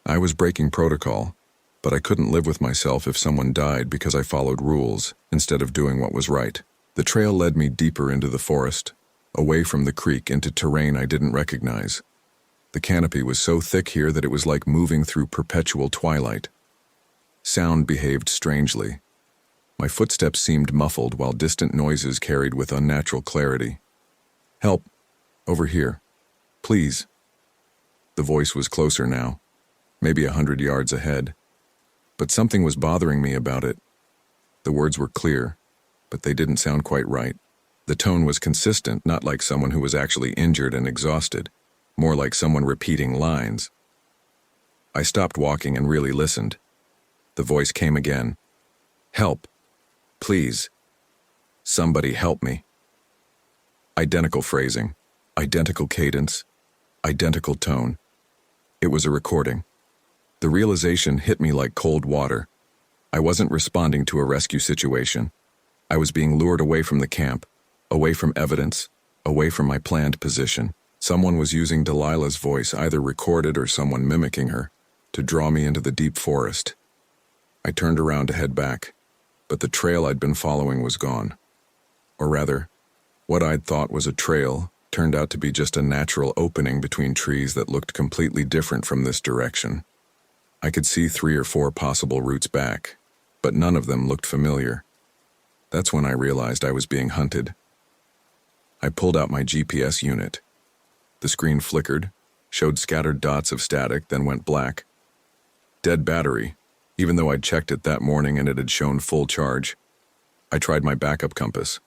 I was breaking protocol, but I couldn't live with myself if someone died because I followed rules instead of doing what was right. The trail led me deeper into the forest, away from the creek into terrain I didn't recognize. The canopy was so thick here that it was like moving through perpetual twilight. Sound behaved strangely. My footsteps seemed muffled while distant noises carried with unnatural clarity. Help. Over here. Please. The voice was closer now, maybe 100 yards ahead. But something was bothering me about it. The words were clear, but they didn't sound quite right. The tone was consistent, not like someone who was actually injured and exhausted, more like someone repeating lines. I stopped walking and really listened. The voice came again. Help. Please. Somebody help me. Identical phrasing, identical cadence, identical tone. It was a recording. The realization hit me like cold water. I wasn't responding to a rescue situation. I was being lured away from the camp, away from evidence, away from my planned position. Someone was using Delilah's voice, either recorded or someone mimicking her, to draw me into the deep forest. I turned around to head back, but the trail I'd been following was gone. Or rather, what I'd thought was a trail turned out to be just a natural opening between trees that looked completely different from this direction. I could see 3 or 4 possible routes back, but none of them looked familiar. That's when I realized I was being hunted. I pulled out my GPS unit. The screen flickered, showed scattered dots of static, then went black. Dead battery, even though I'd checked it that morning and it had shown full charge. I tried my backup compass.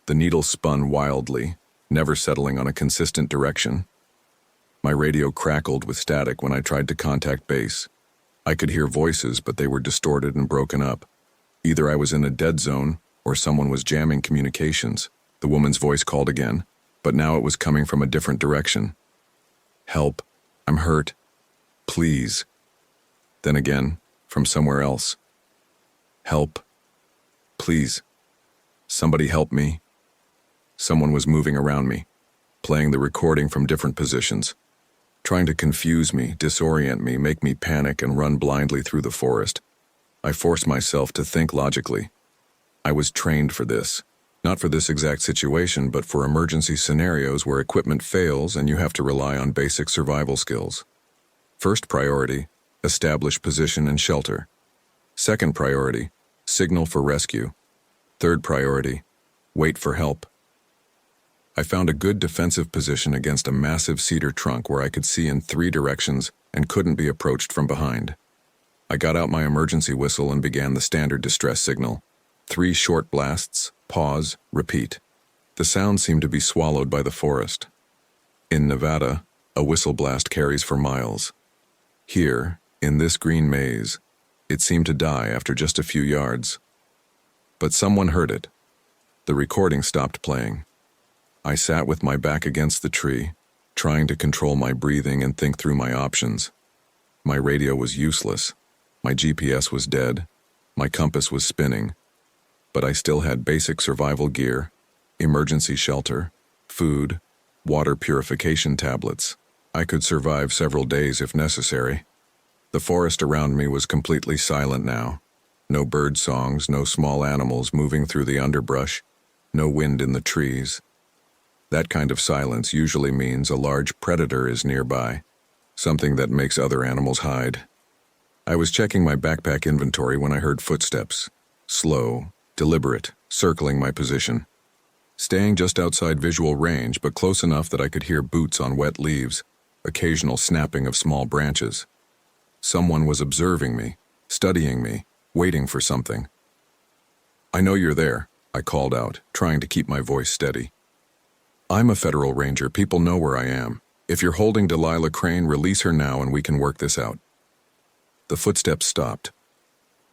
The needle spun wildly, never settling on a consistent direction. My radio crackled with static when I tried to contact base. I could hear voices, but they were distorted and broken up. Either I was in a dead zone, or someone was jamming communications. The woman's voice called again, but now it was coming from a different direction. Help. I'm hurt. Please. Then again, from somewhere else. Help. Please. Somebody help me. Someone was moving around me, playing the recording from different positions, trying to confuse me, disorient me, make me panic and run blindly through the forest. I forced myself to think logically. I was trained for this, not for this exact situation, but for emergency scenarios where equipment fails and you have to rely on basic survival skills. First priority, establish position and shelter. Second priority, signal for rescue. Third priority, wait for help. I found a good defensive position against a massive cedar trunk where I could see in 3 directions and couldn't be approached from behind. I got out my emergency whistle and began the standard distress signal. 3 short blasts, pause, repeat. The sound seemed to be swallowed by the forest. In Nevada, a whistle blast carries for miles. Here, in this green maze, it seemed to die after just a few yards. But someone heard it. The recording stopped playing. I sat with my back against the tree, trying to control my breathing and think through my options. My radio was useless. My GPS was dead. My compass was spinning. But I still had basic survival gear, emergency shelter, food, water purification tablets. I could survive several days if necessary. The forest around me was completely silent now. No bird songs, no small animals moving through the underbrush, no wind in the trees. That kind of silence usually means a large predator is nearby, something that makes other animals hide. I was checking my backpack inventory when I heard footsteps, slow, deliberate, circling my position. Staying just outside visual range, but close enough that I could hear boots on wet leaves, occasional snapping of small branches. Someone was observing me, studying me, waiting for something. "I know you're there," I called out, trying to keep my voice steady. "I'm a federal ranger. People know where I am. If you're holding Delilah Crane, release her now and we can work this out." The footsteps stopped.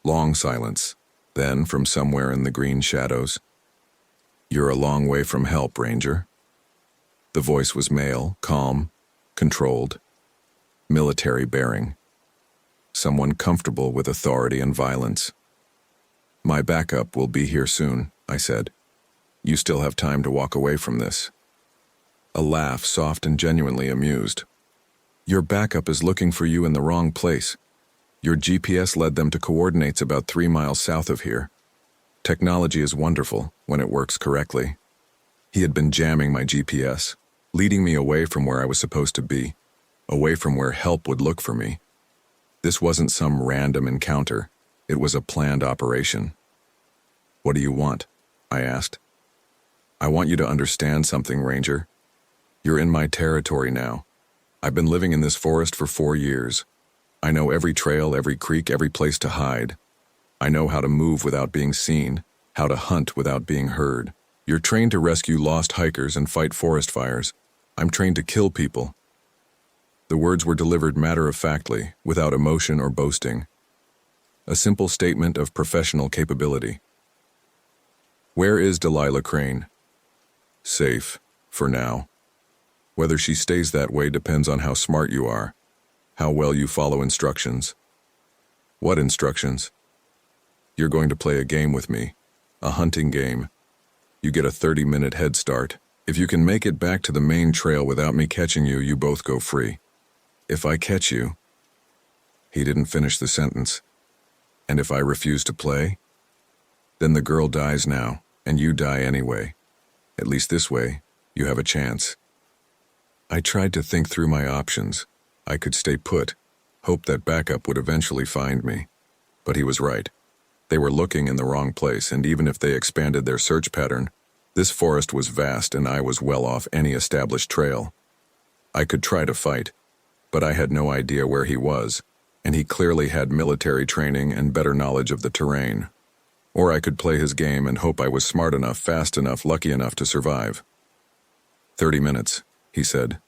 Long silence. Then, from somewhere in the green shadows, "You're a long way from help, Ranger." The voice was male, calm, controlled, military bearing. Someone comfortable with authority and violence. "My backup will be here soon," I said. "You still have time to walk away from this." A laugh, soft and genuinely amused. "Your backup is looking for you in the wrong place. Your GPS led them to coordinates about 3 miles south of here. Technology is wonderful when it works correctly." He had been jamming my GPS, leading me away from where I was supposed to be, away from where help would look for me. This wasn't some random encounter. It was a planned operation. "What do you want?" I asked. "I want you to understand something, Ranger. You're in my territory now. I've been living in this forest for 4 years. I know every trail, every creek, every place to hide. I know how to move without being seen, how to hunt without being heard. You're trained to rescue lost hikers and fight forest fires. I'm trained to kill people." The words were delivered matter-of-factly, without emotion or boasting. A simple statement of professional capability. "Where is Delilah Crane?" "Safe, for now. Whether she stays that way depends on how smart you are, how well you follow instructions." "What instructions?" "You're going to play a game with me, a hunting game. You get a 30-minute head start. If you can make it back to the main trail without me catching you, you both go free. If I catch you..." He didn't finish the sentence. "And if I refuse to play? Then the girl dies now, and you die anyway. At least this way, you have a chance." I tried to think through my options. I could stay put, hope that backup would eventually find me. But he was right. They were looking in the wrong place, and even if they expanded their search pattern, this forest was vast and I was well off any established trail. I could try to fight, but I had no idea where he was, and he clearly had military training and better knowledge of the terrain. Or I could play his game and hope I was smart enough, fast enough, lucky enough to survive. 30 minutes, he said.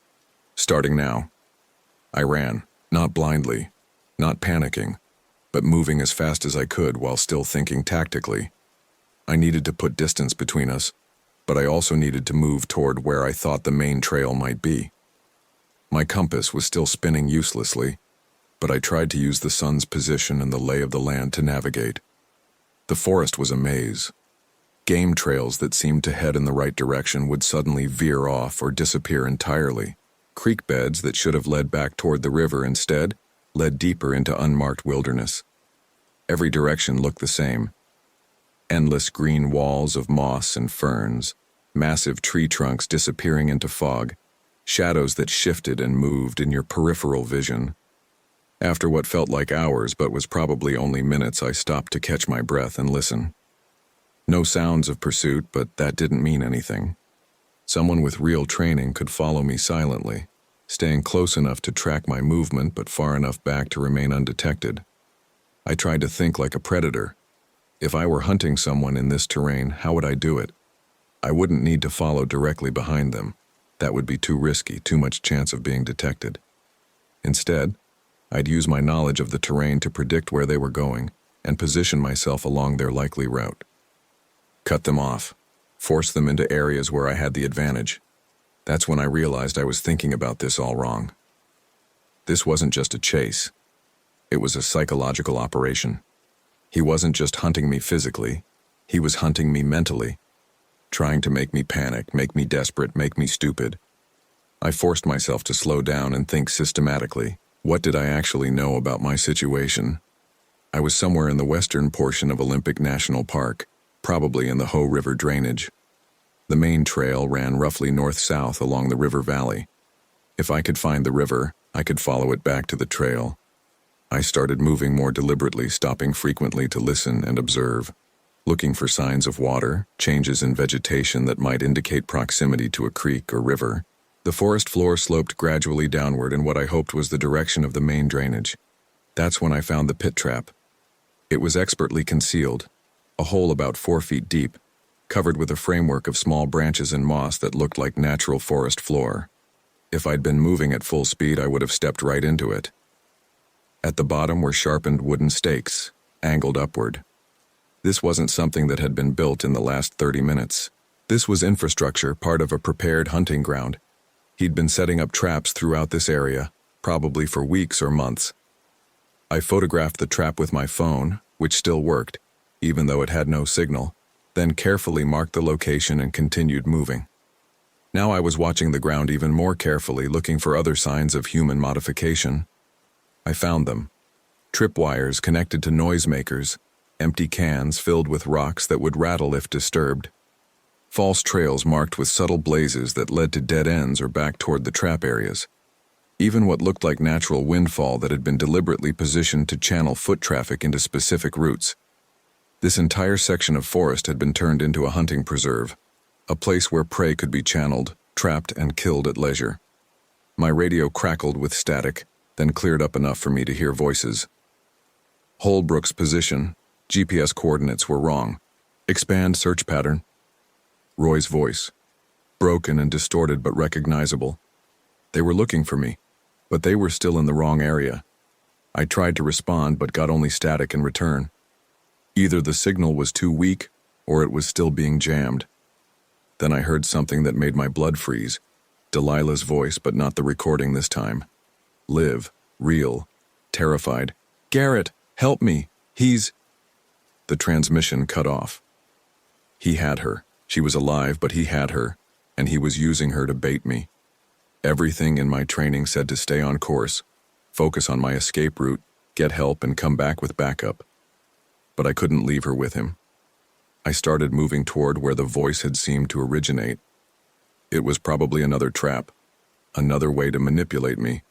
"Starting now." I ran, not blindly, not panicking, but moving as fast as I could while still thinking tactically. I needed to put distance between us, but I also needed to move toward where I thought the main trail might be. My compass was still spinning uselessly, but I tried to use the sun's position and the lay of the land to navigate. The forest was a maze. Game trails that seemed to head in the right direction would suddenly veer off or disappear entirely. Creek beds that should have led back toward the river instead led deeper into unmarked wilderness. Every direction looked the same. Endless green walls of moss and ferns, massive tree trunks disappearing into fog, shadows that shifted and moved in your peripheral vision. After what felt like hours but was probably only minutes, I stopped to catch my breath and listen. No sounds of pursuit, but that didn't mean anything. Someone with real training could follow me silently, staying close enough to track my movement but far enough back to remain undetected. I tried to think like a predator. If I were hunting someone in this terrain, how would I do it? I wouldn't need to follow directly behind them. That would be too risky, too much chance of being detected. Instead, I'd use my knowledge of the terrain to predict where they were going and position myself along their likely route. Cut them off, force them into areas where I had the advantage. That's when I realized I was thinking about this all wrong. This wasn't just a chase. It was a psychological operation. He wasn't just hunting me physically, he was hunting me mentally, trying to make me panic, make me desperate, make me stupid. I forced myself to slow down and think systematically. What did I actually know about my situation? I was somewhere in the western portion of Olympic National Park, probably in the Ho River drainage. The main trail ran roughly north-south along the river valley. If I could find the river, I could follow it back to the trail. I started moving more deliberately, stopping frequently to listen and observe, looking for signs of water, changes in vegetation that might indicate proximity to a creek or river. The forest floor sloped gradually downward in what I hoped was the direction of the main drainage. That's when I found the pit trap. It was expertly concealed, a hole about 4 feet deep, covered with a framework of small branches and moss that looked like natural forest floor. If I'd been moving at full speed, I would have stepped right into it. At the bottom were sharpened wooden stakes, angled upward. This wasn't something that had been built in the last 30 minutes. This was infrastructure, part of a prepared hunting ground. He'd been setting up traps throughout this area, probably for weeks or months. I photographed the trap with my phone, which still worked, even though it had no signal, then carefully marked the location and continued moving. Now I was watching the ground even more carefully, looking for other signs of human modification. I found them. Tripwires connected to noisemakers, empty cans filled with rocks that would rattle if disturbed. False trails marked with subtle blazes that led to dead ends or back toward the trap areas. Even what looked like natural windfall that had been deliberately positioned to channel foot traffic into specific routes. This entire section of forest had been turned into a hunting preserve, a place where prey could be channeled, trapped, and killed at leisure. My radio crackled with static, then cleared up enough for me to hear voices. Holbrook's position, GPS coordinates were wrong. Expand search pattern. Roy's voice, broken and distorted but recognizable. They were looking for me, but they were still in the wrong area. I tried to respond but got only static in return. Either the signal was too weak or it was still being jammed. Then I heard something that made my blood freeze. Delilah's voice, but not the recording this time. Live, real, terrified. "Garrett, help me, he's..." The transmission cut off. He had her. She was alive, but he had her, and he was using her to bait me. Everything in my training said to stay on course, focus on my escape route, get help, and come back with backup. But I couldn't leave her with him. I started moving toward where the voice had seemed to originate. It was probably another trap, another way to manipulate me.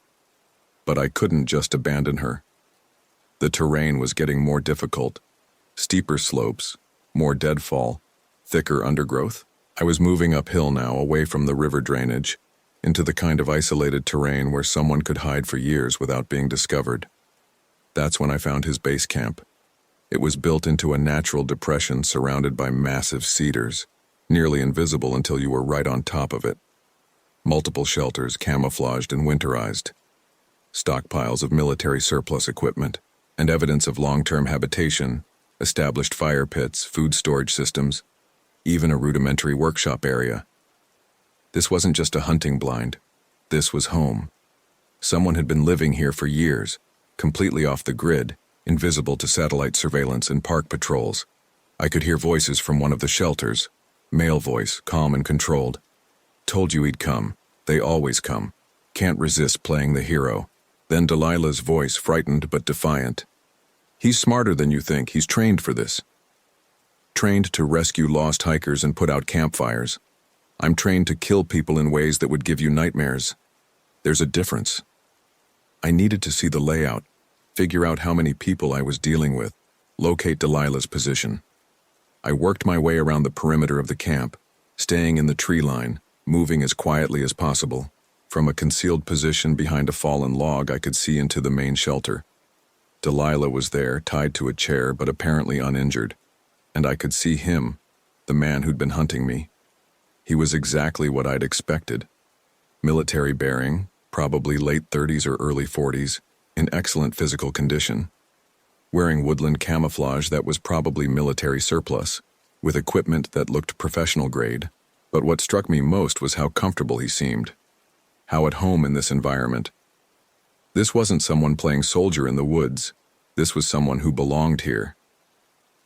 But I couldn't just abandon her. The terrain was getting more difficult. Steeper slopes, more deadfall, thicker undergrowth. I was moving uphill now, away from the river drainage, into the kind of isolated terrain where someone could hide for years without being discovered. That's when I found his base camp. It was built into a natural depression surrounded by massive cedars, nearly invisible until you were right on top of it. Multiple shelters camouflaged and winterized. Stockpiles of military surplus equipment, and evidence of long-term habitation, established fire pits, food storage systems, even a rudimentary workshop area. This wasn't just a hunting blind. This was home. Someone had been living here for years, completely off the grid, invisible to satellite surveillance and park patrols. I could hear voices from one of the shelters, male voice, calm and controlled. "Told you he'd come. They always come. Can't resist playing the hero." Then Delilah's voice, frightened but defiant. "He's smarter than you think. He's trained for this. Trained to rescue lost hikers and put out campfires. I'm trained to kill people in ways that would give you nightmares. There's a difference." I needed to see the layout, figure out how many people I was dealing with, locate Delilah's position. I worked my way around the perimeter of the camp, staying in the tree line, moving as quietly as possible. From a concealed position behind a fallen log, I could see into the main shelter. Delilah was there, tied to a chair, but apparently uninjured. And I could see him, the man who'd been hunting me. He was exactly what I'd expected. Military bearing, probably late 30s or early 40s, in excellent physical condition. Wearing woodland camouflage that was probably military surplus, with equipment that looked professional grade. But what struck me most was how comfortable he seemed. How at home in this environment. This wasn't someone playing soldier in the woods. This was someone who belonged here.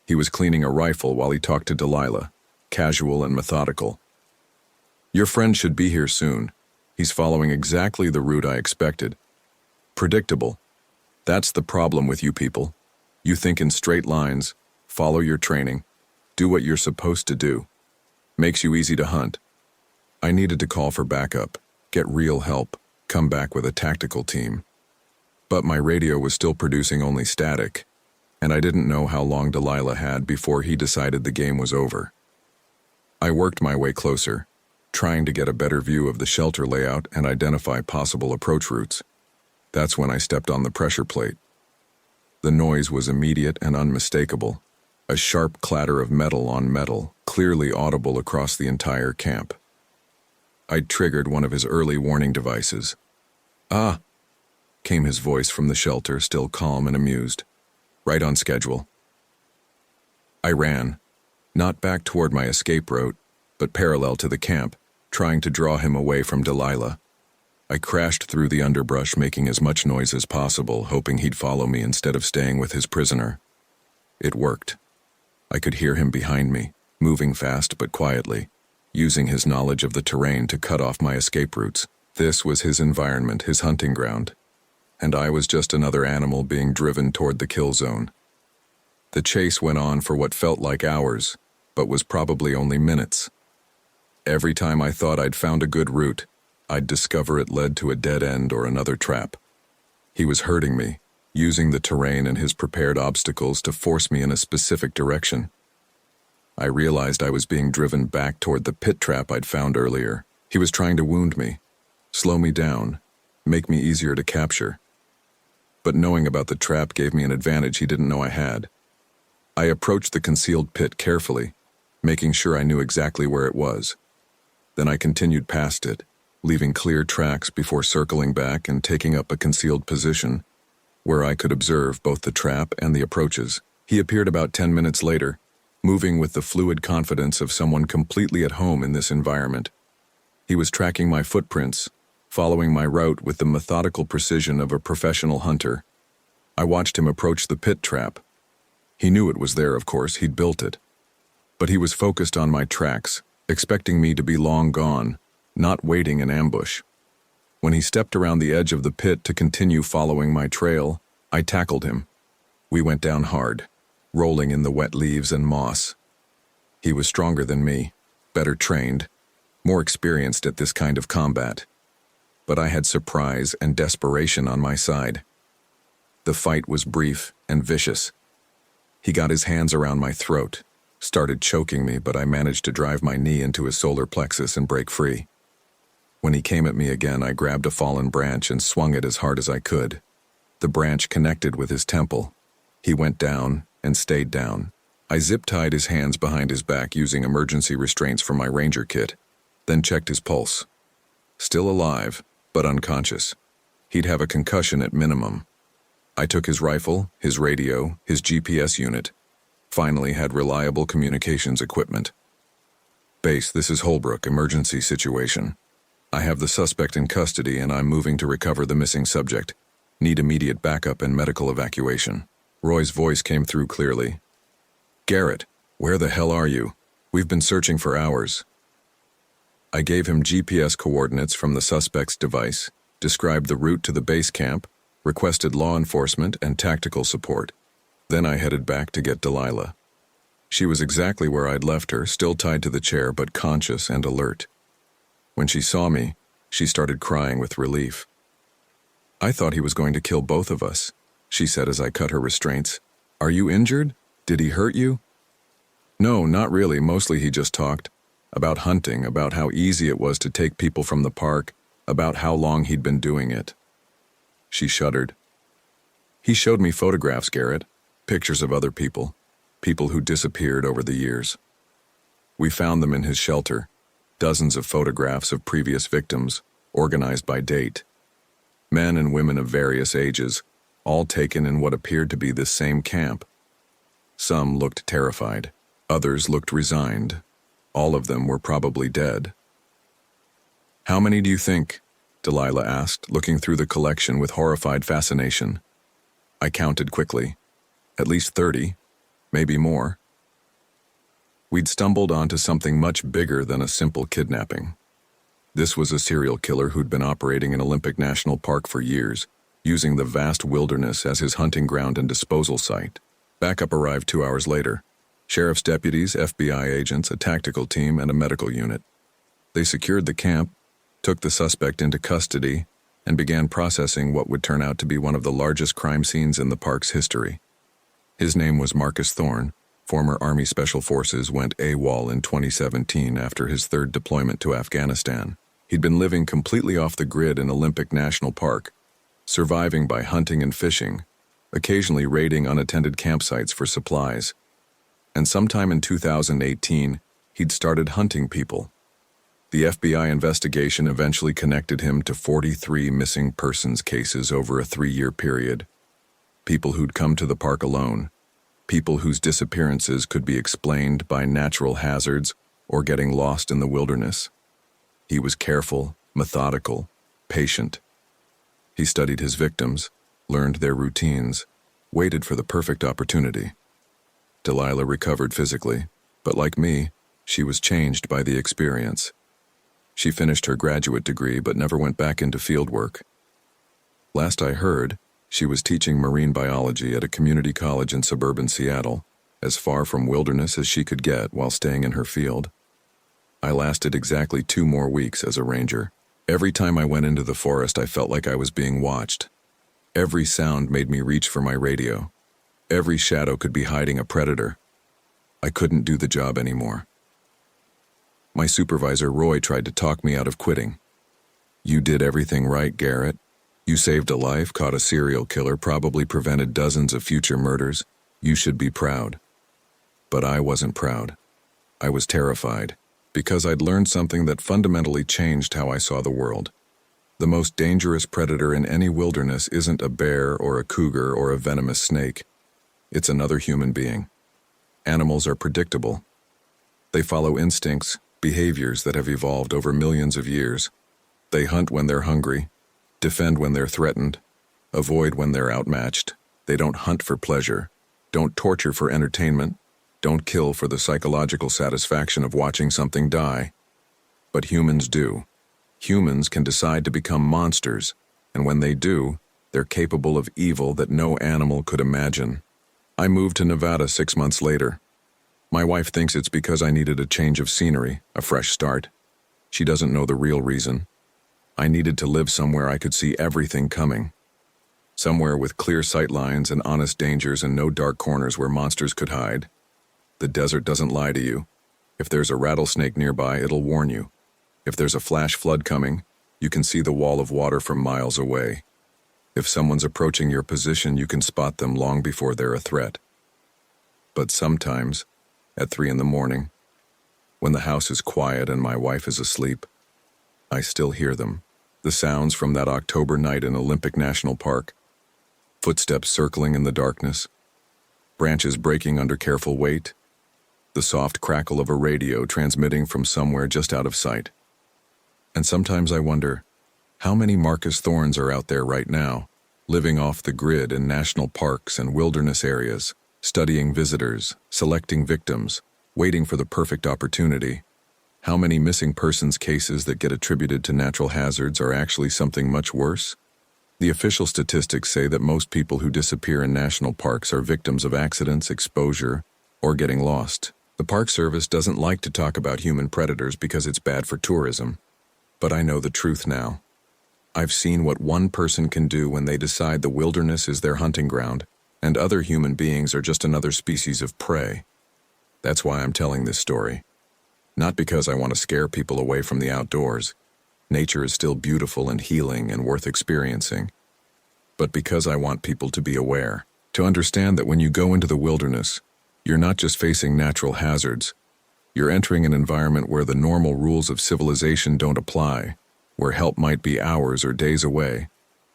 He was cleaning a rifle while he talked to Delilah, casual and methodical. "Your friend should be here soon. He's following exactly the route I expected. Predictable. That's the problem with you people. You think in straight lines, follow your training, do what you're supposed to do. Makes you easy to hunt. I needed to call for backup, get real help, come back with a tactical team. But my radio was still producing only static, and I didn't know how long Delilah had before he decided the game was over. I worked my way closer, trying to get a better view of the shelter layout and identify possible approach routes. That's when I stepped on the pressure plate. The noise was immediate and unmistakable, a sharp clatter of metal on metal, clearly audible across the entire camp. I'd triggered one of his early warning devices. "Ah," came his voice from the shelter, still calm and amused. "Right on schedule." I ran, not back toward my escape route, but parallel to the camp, trying to draw him away from Delilah. I crashed through the underbrush, making as much noise as possible, hoping he'd follow me instead of staying with his prisoner. It worked. I could hear him behind me, moving fast but quietly, using his knowledge of the terrain to cut off my escape routes. This was his environment, his hunting ground, and I was just another animal being driven toward the kill zone. The chase went on for what felt like hours, but was probably only minutes. Every time I thought I'd found a good route, I'd discover it led to a dead end or another trap. He was hurting me, using the terrain and his prepared obstacles to force me in a specific direction. I realized I was being driven back toward the pit trap I'd found earlier. He was trying to wound me, slow me down, make me easier to capture. But knowing about the trap gave me an advantage he didn't know I had. I approached the concealed pit carefully, making sure I knew exactly where it was. Then I continued past it, leaving clear tracks before circling back and taking up a concealed position, where I could observe both the trap and the approaches. He appeared about 10 minutes later, moving with the fluid confidence of someone completely at home in this environment. He was tracking my footprints, following my route with the methodical precision of a professional hunter. I watched him approach the pit trap. He knew it was there, of course, he'd built it. But he was focused on my tracks, expecting me to be long gone, not waiting in ambush. When he stepped around the edge of the pit to continue following my trail, I tackled him. We went down hard, rolling in the wet leaves and moss. He was stronger than me, better trained, more experienced at this kind of combat. But I had surprise and desperation on my side. The fight was brief and vicious. He got his hands around my throat, started choking me, but I managed to drive my knee into his solar plexus and break free. When he came at me again, I grabbed a fallen branch and swung it as hard as I could. The branch connected with his temple. He went down and stayed down. I zip-tied his hands behind his back using emergency restraints from my ranger kit, then checked his pulse. Still alive, but unconscious. He'd have a concussion at minimum. I took his rifle, his radio, his GPS unit. Finally had reliable communications equipment. "Base, this is Holbrook, emergency situation. I have the suspect in custody and I'm moving to recover the missing subject. Need immediate backup and medical evacuation." Roy's voice came through clearly. "Garrett, where the hell are you? We've been searching for hours." I gave him GPS coordinates from the suspect's device, described the route to the base camp, requested law enforcement and tactical support. Then I headed back to get Delilah. She was exactly where I'd left her, still tied to the chair but conscious and alert. When she saw me, she started crying with relief. "I thought he was going to kill both of us," she said as I cut her restraints. "Are you injured? Did he hurt you?" "No, not really. Mostly he just talked. About hunting, about how easy it was to take people from the park, about how long he'd been doing it." She shuddered. "He showed me photographs, Garrett. Pictures of other people. People who disappeared over the years. We found them in his shelter. Dozens of photographs of previous victims, organized by date. Men and women of various ages, all taken in what appeared to be this same camp. Some looked terrified. Others looked resigned. All of them were probably dead." "How many do you think?" Delilah asked, looking through the collection with horrified fascination. I counted quickly. At least 30, maybe more. We'd stumbled onto something much bigger than a simple kidnapping. This was a serial killer who'd been operating in Olympic National Park for years, using the vast wilderness as his hunting ground and disposal site. Backup arrived 2 hours later. Sheriff's deputies, FBI agents, a tactical team, and a medical unit. They secured the camp, took the suspect into custody, and began processing what would turn out to be one of the largest crime scenes in the park's history. His name was Marcus Thorne. Former Army Special Forces, went AWOL in 2017 after his third deployment to Afghanistan. He'd been living completely off the grid in Olympic National Park, surviving by hunting and fishing, occasionally raiding unattended campsites for supplies. And sometime in 2018, he'd started hunting people. The FBI investigation eventually connected him to 43 missing persons cases over a 3-year period. People who'd come to the park alone. People whose disappearances could be explained by natural hazards or getting lost in the wilderness. He was careful, methodical, patient. He studied his victims, learned their routines, waited for the perfect opportunity. Delilah recovered physically, but like me, she was changed by the experience. She finished her graduate degree but never went back into field work. Last I heard, she was teaching marine biology at a community college in suburban Seattle, as far from wilderness as she could get while staying in her field. I lasted exactly 2 more weeks as a ranger. Every time I went into the forest, I felt like I was being watched. Every sound made me reach for my radio. Every shadow could be hiding a predator. I couldn't do the job anymore. My supervisor, Roy, tried to talk me out of quitting. "You did everything right, Garrett. You saved a life, caught a serial killer, probably prevented dozens of future murders. You should be proud." But I wasn't proud. I was terrified, because I'd learned something that fundamentally changed how I saw the world. The most dangerous predator in any wilderness isn't a bear or a cougar or a venomous snake. It's another human being. Animals are predictable. They follow instincts, behaviors that have evolved over millions of years. They hunt when they're hungry, defend when they're threatened, avoid when they're outmatched. They don't hunt for pleasure, don't torture for entertainment, don't kill for the psychological satisfaction of watching something die. But humans do. Humans can decide to become monsters, and when they do, they're capable of evil that no animal could imagine. I moved to Nevada 6 months later. My wife thinks it's because I needed a change of scenery, a fresh start. She doesn't know the real reason. I needed to live somewhere I could see everything coming. Somewhere with clear sight lines and honest dangers and no dark corners where monsters could hide. The desert doesn't lie to you. If there's a rattlesnake nearby, it'll warn you. If there's a flash flood coming, you can see the wall of water from miles away. If someone's approaching your position, you can spot them long before they're a threat. But sometimes, at 3 in the morning, when the house is quiet and my wife is asleep, I still hear them. The sounds from that October night in Olympic National Park. Footsteps circling in the darkness. Branches breaking under careful weight. The soft crackle of a radio transmitting from somewhere just out of sight. And sometimes I wonder, how many Marcus Thornes are out there right now, living off the grid in national parks and wilderness areas, studying visitors, selecting victims, waiting for the perfect opportunity? How many missing persons cases that get attributed to natural hazards are actually something much worse? The official statistics say that most people who disappear in national parks are victims of accidents, exposure, or getting lost. The Park Service doesn't like to talk about human predators because it's bad for tourism. But I know the truth now. I've seen what one person can do when they decide the wilderness is their hunting ground, and other human beings are just another species of prey. That's why I'm telling this story. Not because I want to scare people away from the outdoors. Nature is still beautiful and healing and worth experiencing. But because I want people to be aware, to understand that when you go into the wilderness, you're not just facing natural hazards. You're entering an environment where the normal rules of civilization don't apply, where help might be hours or days away,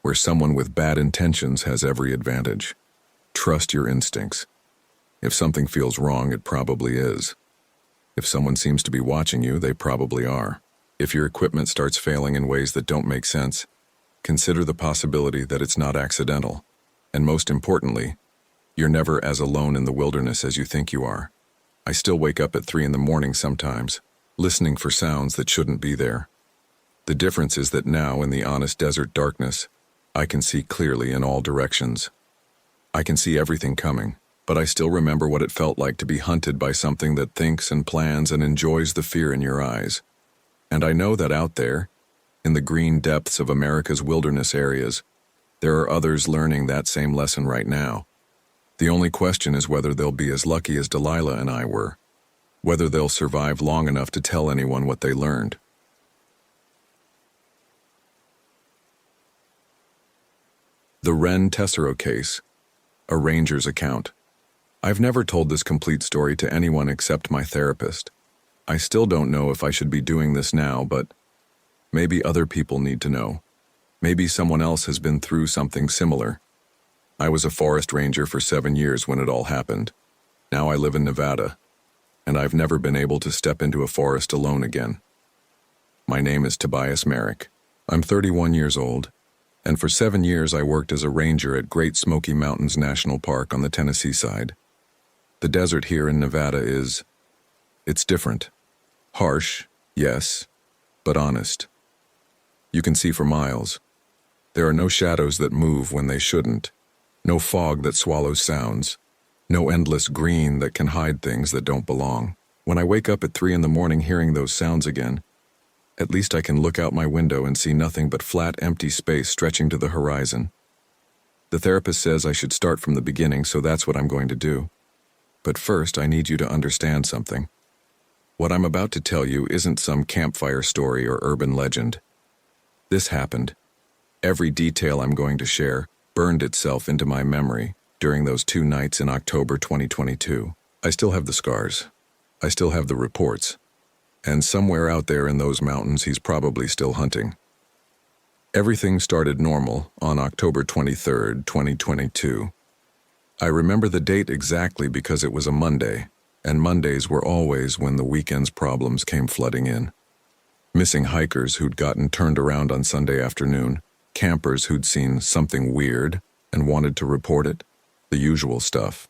where someone with bad intentions has every advantage. Trust your instincts. If something feels wrong, it probably is. If someone seems to be watching you, they probably are. If your equipment starts failing in ways that don't make sense, consider the possibility that it's not accidental. And most importantly, you're never as alone in the wilderness as you think you are. I still wake up at 3 in the morning sometimes, listening for sounds that shouldn't be there. The difference is that now, in the honest desert darkness, I can see clearly in all directions. I can see everything coming, but I still remember what it felt like to be hunted by something that thinks and plans and enjoys the fear in your eyes. And I know that out there, in the green depths of America's wilderness areas, there are others learning that same lesson right now. The only question is whether they'll be as lucky as Delilah and I were, whether they'll survive long enough to tell anyone what they learned. The Ren Tasaro case, a ranger's account. I've never told this complete story to anyone except my therapist. I still don't know if I should be doing this now, but maybe other people need to know. Maybe someone else has been through something similar. I was a forest ranger for 7 years when it all happened. Now I live in Nevada, and I've never been able to step into a forest alone again. My name is Tobias Merrick. I'm 31 years old, and for 7 years I worked as a ranger at Great Smoky Mountains National Park on the Tennessee side. The desert here in Nevada it's different. Harsh, yes, but honest. You can see for miles. There are no shadows that move when they shouldn't, no fog that swallows sounds, no endless green that can hide things that don't belong. When I wake up at 3 in the morning hearing those sounds again, at least I can look out my window and see nothing but flat, empty space stretching to the horizon. The therapist says I should start from the beginning, so that's what I'm going to do. But first, I need you to understand something. What I'm about to tell you isn't some campfire story or urban legend. This happened. Every detail I'm going to share burned itself into my memory during those 2 nights in October 2022. I still have the scars. I still have the reports. And somewhere out there in those mountains, he's probably still hunting. Everything started normal on October 23rd, 2022. I remember the date exactly because it was a Monday, and Mondays were always when the weekend's problems came flooding in. Missing hikers who'd gotten turned around on Sunday afternoon, campers who'd seen something weird and wanted to report it, the usual stuff.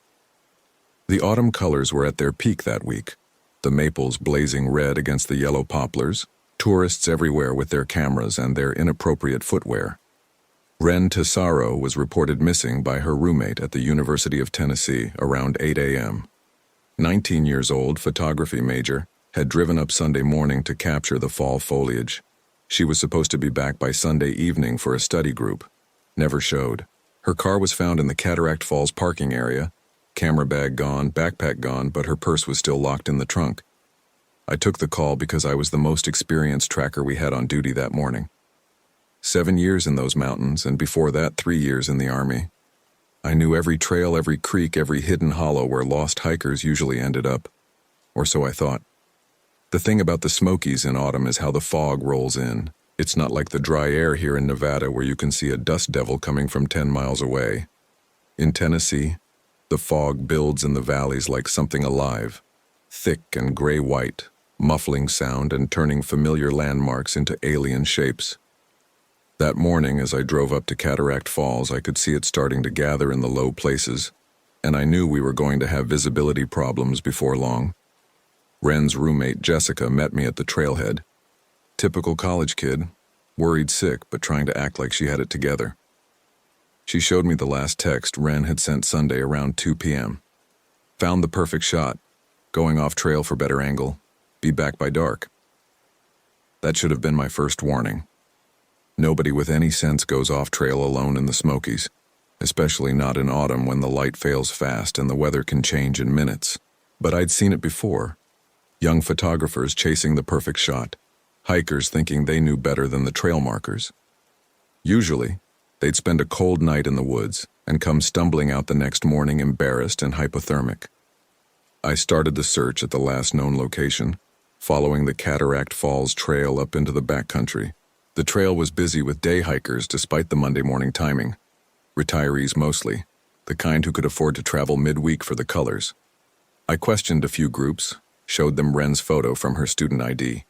The autumn colors were at their peak that week, the maples blazing red against the yellow poplars, tourists everywhere with their cameras and their inappropriate footwear. Ren Tasaro was reported missing by her roommate at the University of Tennessee around 8 a.m. 19 years old, photography major, had driven up Sunday morning to capture the fall foliage. She was supposed to be back by Sunday evening for a study group. Never showed. Her car was found in the Cataract Falls parking area. Camera bag gone, backpack gone, but her purse was still locked in the trunk. I took the call because I was the most experienced tracker we had on duty that morning. 7 years in those mountains, and before that 3 years in the Army. I knew every trail, every creek, every hidden hollow where lost hikers usually ended up. Or so I thought. The thing about the Smokies in autumn is how the fog rolls in. It's not like the dry air here in Nevada where you can see a dust devil coming from 10 miles away. In Tennessee, the fog builds in the valleys like something alive, thick and gray-white, muffling sound and turning familiar landmarks into alien shapes. That morning, as I drove up to Cataract Falls, I could see it starting to gather in the low places, and I knew we were going to have visibility problems before long. Ren's roommate, Jessica, met me at the trailhead. Typical college kid, worried sick but trying to act like she had it together. She showed me the last text Ren had sent Sunday around 2 p.m. Found the perfect shot, going off trail for better angle, be back by dark. That should have been my first warning. Nobody with any sense goes off trail alone in the Smokies, especially not in autumn when the light fails fast and the weather can change in minutes. But I'd seen it before. Young photographers chasing the perfect shot, hikers thinking they knew better than the trail markers. Usually, they'd spend a cold night in the woods and come stumbling out the next morning embarrassed and hypothermic. I started the search at the last known location, following the Cataract Falls trail up into the backcountry. The trail was busy with day hikers despite the Monday morning timing. Retirees mostly, the kind who could afford to travel midweek for the colors. I questioned a few groups, showed them Ren's photo from her student ID.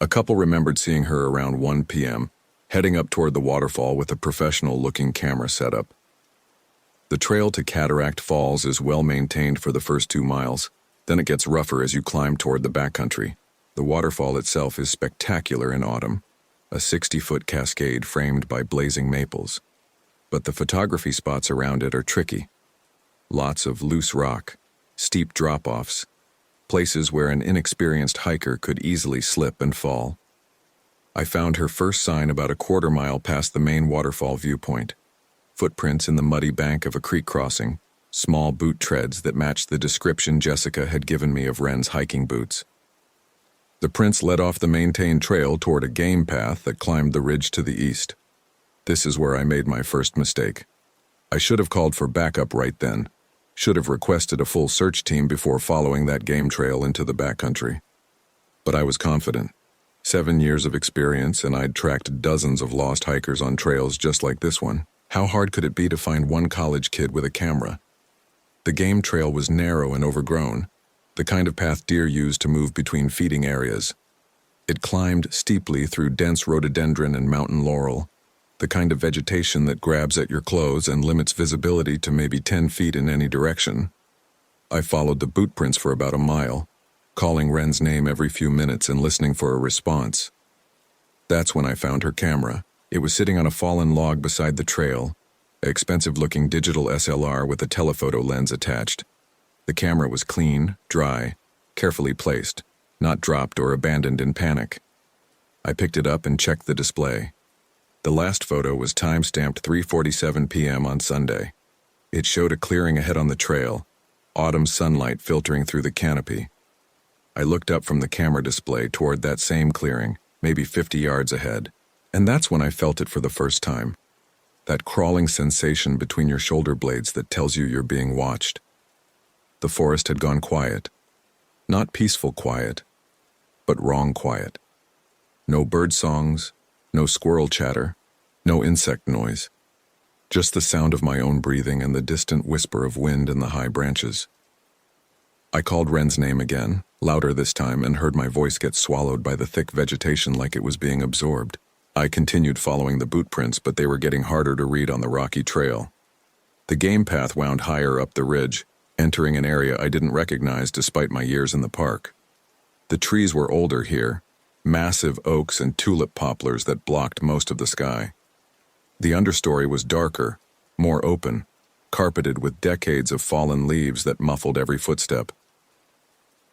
A couple remembered seeing her around 1 p.m., heading up toward the waterfall with a professional-looking camera setup. The trail to Cataract Falls is well maintained for the first 2 miles, then it gets rougher as you climb toward the backcountry. The waterfall itself is spectacular in autumn. a 60-foot cascade framed by blazing maples. But the photography spots around it are tricky. Lots of loose rock, steep drop-offs, places where an inexperienced hiker could easily slip and fall. I found her first sign about a quarter-mile past the main waterfall viewpoint. Footprints in the muddy bank of a creek crossing, small boot treads that matched the description Jessica had given me of Ren's hiking boots. The prints led off the maintained trail toward a game path that climbed the ridge to the east. This is where I made my first mistake. I should have called for backup right then. Should have requested a full search team before following that game trail into the backcountry. But I was confident. 7 years of experience, and I'd tracked dozens of lost hikers on trails just like this one. How hard could it be to find one college kid with a camera? The game trail was narrow and overgrown, the kind of path deer use to move between feeding areas. It climbed steeply through dense rhododendron and mountain laurel, the kind of vegetation that grabs at your clothes and limits visibility to maybe 10 feet in any direction. I followed the boot prints for about a mile, calling Ren's name every few minutes and listening for a response. That's when I found her camera. It was sitting on a fallen log beside the trail, an expensive-looking digital SLR with a telephoto lens attached. The camera was clean, dry, carefully placed, not dropped or abandoned in panic. I picked it up and checked the display. The last photo was time-stamped 3:47 p.m. on Sunday. It showed a clearing ahead on the trail, autumn sunlight filtering through the canopy. I looked up from the camera display toward that same clearing, maybe 50 yards ahead, and that's when I felt it for the first time. That crawling sensation between your shoulder blades that tells you you're being watched. The forest had gone quiet. Not peaceful quiet, but wrong quiet. No bird songs, no squirrel chatter, no insect noise. Just the sound of my own breathing and the distant whisper of wind in the high branches. I called Ren's name again, louder this time, and heard my voice get swallowed by the thick vegetation like it was being absorbed. I continued following the boot prints, but they were getting harder to read on the rocky trail. The game path wound higher up the ridge, entering an area I didn't recognize despite my years in the park. The trees were older here, massive oaks and tulip poplars that blocked most of the sky. The understory was darker, more open, carpeted with decades of fallen leaves that muffled every footstep.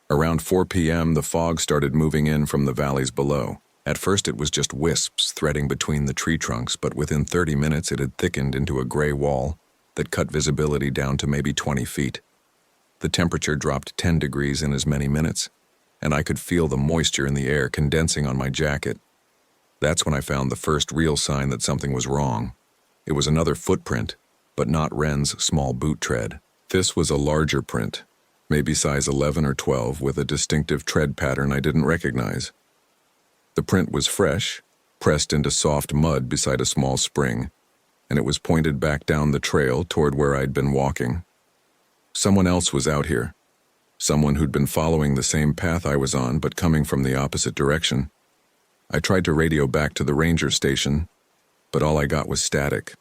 Around 4 p.m., the fog started moving in from the valleys below. At first it was just wisps threading between the tree trunks, but within 30 minutes it had thickened into a gray wall that cut visibility down to maybe 20 feet. The temperature dropped 10 degrees in as many minutes, and I could feel the moisture in the air condensing on my jacket. That's when I found the first real sign that something was wrong. It was another footprint, but not Ren's small boot tread. This was a larger print, maybe size 11 or 12, with a distinctive tread pattern I didn't recognize. The print was fresh, pressed into soft mud beside a small spring, and it was pointed back down the trail toward where I'd been walking. Someone else was out here. Someone who'd been following the same path I was on, but coming from the opposite direction. I tried to radio back to the ranger station, but all I got was static.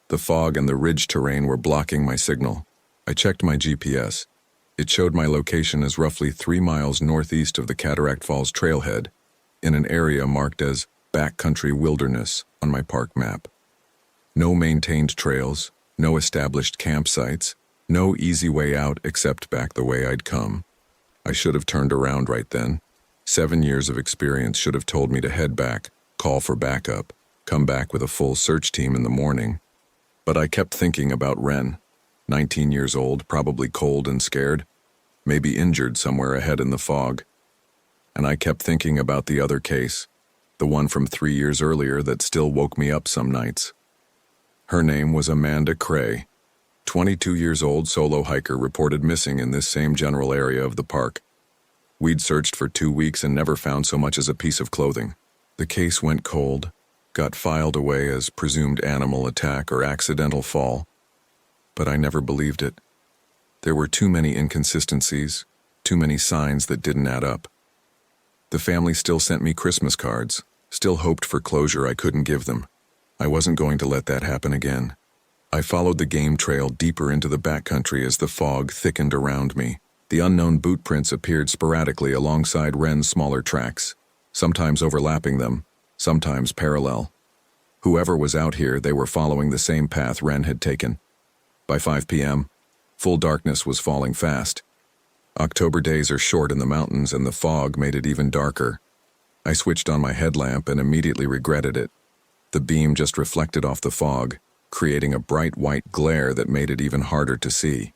The fog and the ridge terrain were blocking my signal. I checked my GPS. It showed my location as roughly 3 miles northeast of the Cataract Falls trailhead, in an area marked as backcountry wilderness on my park map. No maintained trails, no established campsites, no easy way out except back the way I'd come. I should have turned around right then. 7 years of experience should have told me to head back, call for backup, come back with a full search team in the morning. But I kept thinking about Ren, 19 years old, probably cold and scared, maybe injured somewhere ahead in the fog. And I kept thinking about the other case, the one from 3 years earlier that still woke me up some nights. Her name was Amanda Cray, 22 years old solo hiker reported missing in this same general area of the park. We'd searched for 2 weeks and never found so much as a piece of clothing. The case went cold, got filed away as presumed animal attack or accidental fall. But I never believed it. There were too many inconsistencies, too many signs that didn't add up. The family still sent me Christmas cards, still hoped for closure I couldn't give them. I wasn't going to let that happen again. I followed the game trail deeper into the backcountry as the fog thickened around me. The unknown boot prints appeared sporadically alongside Ren's smaller tracks, sometimes overlapping them, sometimes parallel. Whoever was out here, they were following the same path Ren had taken. By 5 p.m., full darkness was falling fast. October days are short in the mountains, and the fog made it even darker. I switched on my headlamp and immediately regretted it. The beam just reflected off the fog, creating a bright white glare that made it even harder to see.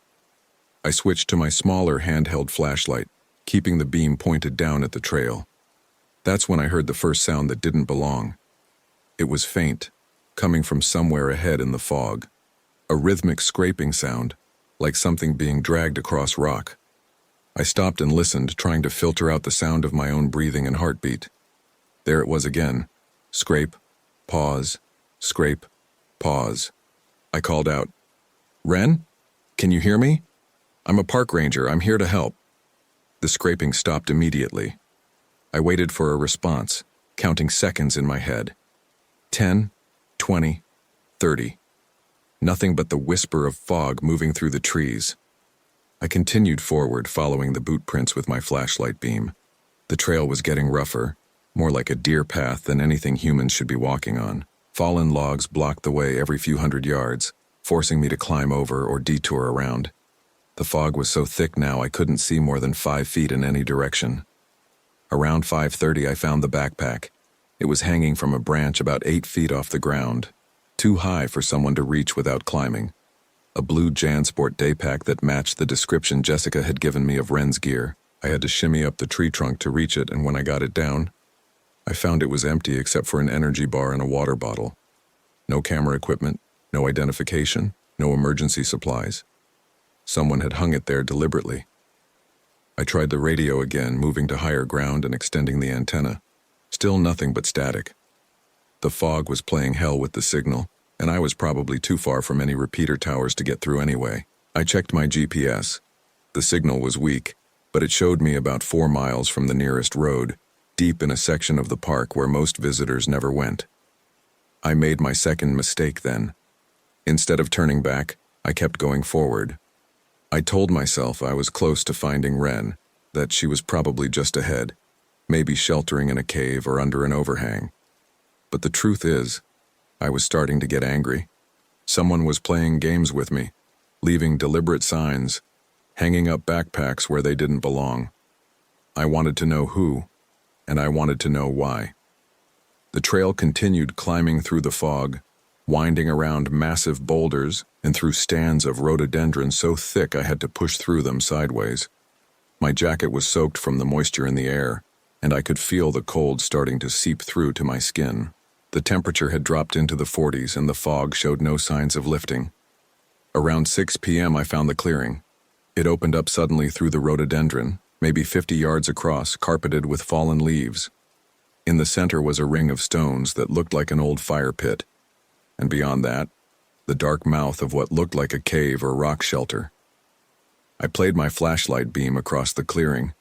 I switched to my smaller handheld flashlight, keeping the beam pointed down at the trail. That's when I heard the first sound that didn't belong. It was faint, coming from somewhere ahead in the fog. A rhythmic scraping sound, like something being dragged across rock. I stopped and listened, trying to filter out the sound of my own breathing and heartbeat. There it was again. Scrape, pause, scrape, pause. I called out, "Ren? Can you hear me? I'm a park ranger. I'm here to help." The scraping stopped immediately. I waited for a response, counting seconds in my head. 10, 20, 30. Nothing but the whisper of fog moving through the trees. I continued forward, following the boot prints with my flashlight beam. The trail was getting rougher, more like a deer path than anything humans should be walking on. Fallen logs blocked the way every few hundred yards, forcing me to climb over or detour around. The fog was so thick now I couldn't see more than 5 feet in any direction. Around 5:30 I found the backpack. It was hanging from a branch about 8 feet off the ground, too high for someone to reach without climbing. A blue JanSport daypack that matched the description Jessica had given me of Ren's gear. I had to shimmy up the tree trunk to reach it, and when I got it down, I found it was empty except for an energy bar and a water bottle. No camera equipment, no identification, no emergency supplies. Someone had hung it there deliberately. I tried the radio again, moving to higher ground and extending the antenna. Still nothing but static. The fog was playing hell with the signal, and I was probably too far from any repeater towers to get through anyway. I checked my GPS. The signal was weak, but it showed me about 4 miles from the nearest road, deep in a section of the park where most visitors never went. I made my second mistake then. Instead of turning back, I kept going forward. I told myself I was close to finding Ren, that she was probably just ahead, maybe sheltering in a cave or under an overhang. But the truth is, I was starting to get angry. Someone was playing games with me, leaving deliberate signs, hanging up backpacks where they didn't belong. I wanted to know who, and I wanted to know why. The trail continued climbing through the fog, winding around massive boulders and through stands of rhododendron so thick I had to push through them sideways. My jacket was soaked from the moisture in the air, and I could feel the cold starting to seep through to my skin. The temperature had dropped into the 40s and the fog showed no signs of lifting. Around 6 p.m. I found the clearing. It opened up suddenly through the rhododendron, maybe 50 yards across, carpeted with fallen leaves. In the center was a ring of stones that looked like an old fire pit, and beyond that, the dark mouth of what looked like a cave or rock shelter. I played my flashlight beam across the clearing,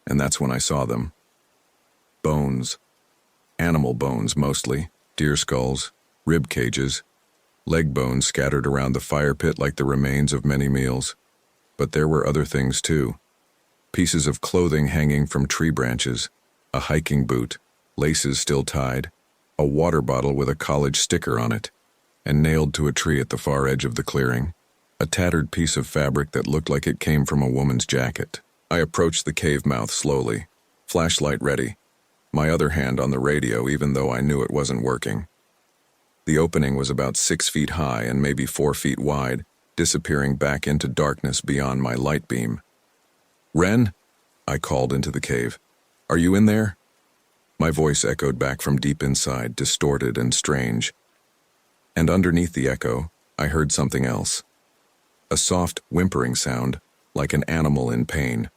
and that's when I saw them. Bones. Animal bones mostly, deer skulls, rib cages, leg bones scattered around the fire pit like the remains of many meals. But there were other things too. Pieces of clothing hanging from tree branches, a hiking boot, laces still tied, a water bottle with a college sticker on it, and nailed to a tree at the far edge of the clearing, a tattered piece of fabric that looked like it came from a woman's jacket. I approached the cave mouth slowly, flashlight ready, my other hand on the radio even though I knew it wasn't working. The opening was about 6 feet high and maybe 4 feet wide, disappearing back into darkness beyond my light beam. "Ren?" I called into the cave. "Are you in there?" My voice echoed back from deep inside, distorted and strange. And underneath the echo, I heard something else. A soft, whimpering sound, like an animal in pain,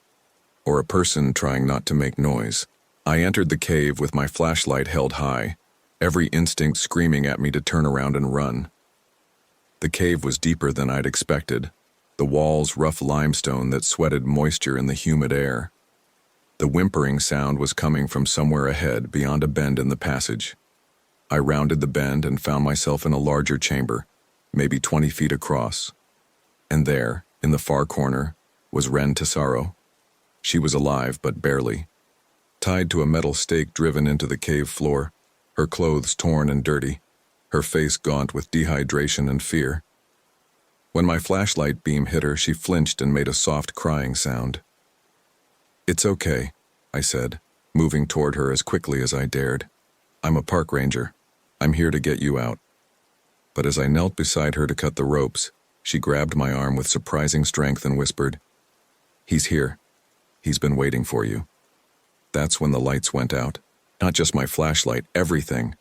or a person trying not to make noise. I entered the cave with my flashlight held high, every instinct screaming at me to turn around and run. The cave was deeper than I'd expected, the walls rough limestone that sweated moisture in the humid air. The whimpering sound was coming from somewhere ahead, beyond a bend in the passage. I rounded the bend and found myself in a larger chamber, maybe 20 feet across. And there, in the far corner, was Ren Tasaro. She was alive, but barely. Tied to a metal stake driven into the cave floor, her clothes torn and dirty, her face gaunt with dehydration and fear. When my flashlight beam hit her, she flinched and made a soft crying sound. "It's okay," I said, moving toward her as quickly as I dared. "I'm a park ranger. I'm here to get you out." But as I knelt beside her to cut the ropes, she grabbed my arm with surprising strength and whispered, "He's here. He's been waiting for you." That's when the lights went out. Not just my flashlight, everything.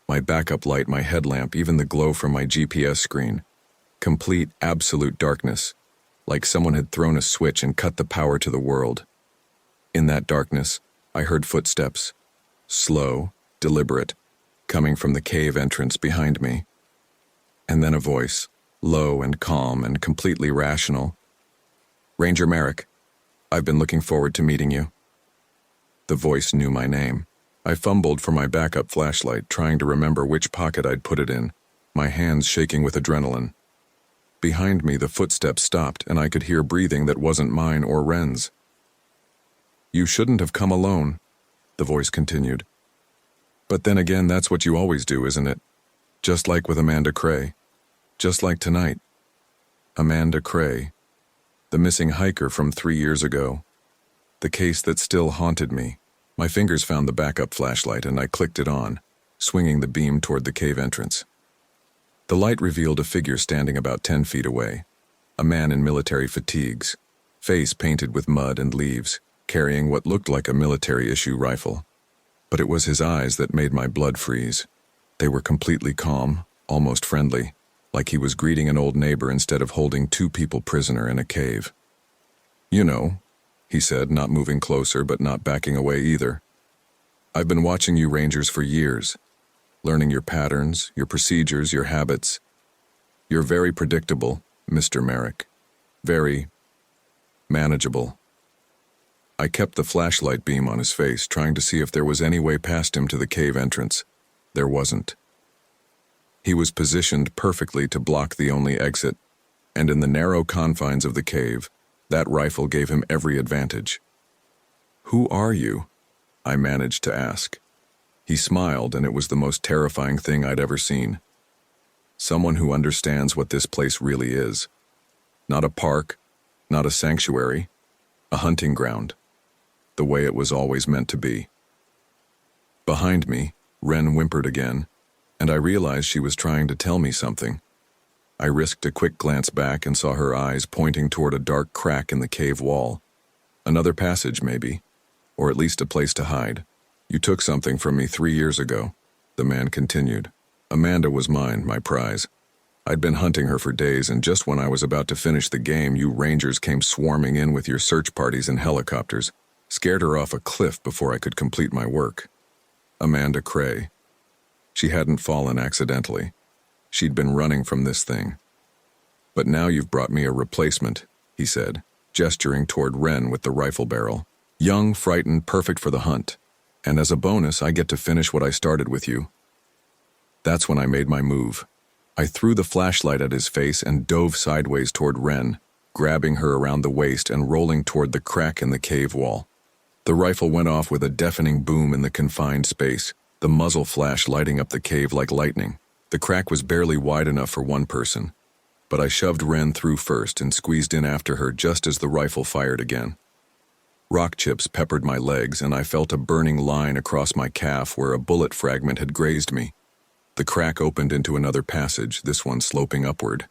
My backup light, my headlamp, even the glow from my GPS screen. Complete, absolute darkness, like someone had thrown a switch and cut the power to the world. In that darkness, I heard footsteps, slow, deliberate, coming from the cave entrance behind me. And then a voice, low and calm and completely rational. "Ranger Merrick, I've been looking forward to meeting you." The voice knew my name. I fumbled for my backup flashlight, trying to remember which pocket I'd put it in, my hands shaking with adrenaline. Behind me, the footsteps stopped, and I could hear breathing that wasn't mine or Ren's. "You shouldn't have come alone," the voice continued. "But then again, that's what you always do, isn't it? Just like with Amanda Cray. Just like tonight." Amanda Cray, the missing hiker from 3 years ago. The case that still haunted me. My fingers found the backup flashlight and I clicked it on, swinging the beam toward the cave entrance. The light revealed a figure standing about 10 feet away. A man in military fatigues, face painted with mud and leaves, carrying what looked like a military-issue rifle. But it was his eyes that made my blood freeze. They were completely calm, almost friendly, like he was greeting an old neighbor instead of holding 2 people prisoner in a cave. "You know," he said, not moving closer but not backing away either. "I've been watching you Rangers for years, learning your patterns, your procedures, your habits. You're very predictable, Mr. Merrick. Very manageable." I kept the flashlight beam on his face, trying to see if there was any way past him to the cave entrance. There wasn't. He was positioned perfectly to block the only exit, and in the narrow confines of the cave, that rifle gave him every advantage. "Who are you?" I managed to ask. He smiled, and it was the most terrifying thing I'd ever seen. Someone who understands what this place really is. Not a park, not a sanctuary, a hunting ground. The way it was always meant to be. Behind me, Ren whimpered again, and I realized she was trying to tell me something. I risked a quick glance back and saw her eyes pointing toward a dark crack in the cave wall. Another passage, maybe, or at least a place to hide. "You took something from me 3 years ago," the man continued. "Amanda was mine, my prize. I'd been hunting her for days, and just when I was about to finish the game, you Rangers came swarming in with your search parties and helicopters, scared her off a cliff before I could complete my work. Amanda Cray. She hadn't fallen accidentally. She'd been running from this thing. But now you've brought me a replacement," he said, gesturing toward Ren with the rifle barrel. "Young, frightened, perfect for the hunt. And as a bonus, I get to finish what I started with you." That's when I made my move. I threw the flashlight at his face and dove sideways toward Ren, grabbing her around the waist and rolling toward the crack in the cave wall. The rifle went off with a deafening boom in the confined space, the muzzle flash lighting up the cave like lightning. The crack was barely wide enough for one person, but I shoved Ren through first and squeezed in after her just as the rifle fired again. Rock chips peppered my legs, and I felt a burning line across my calf where a bullet fragment had grazed me. The crack opened into another passage, this one sloping upward.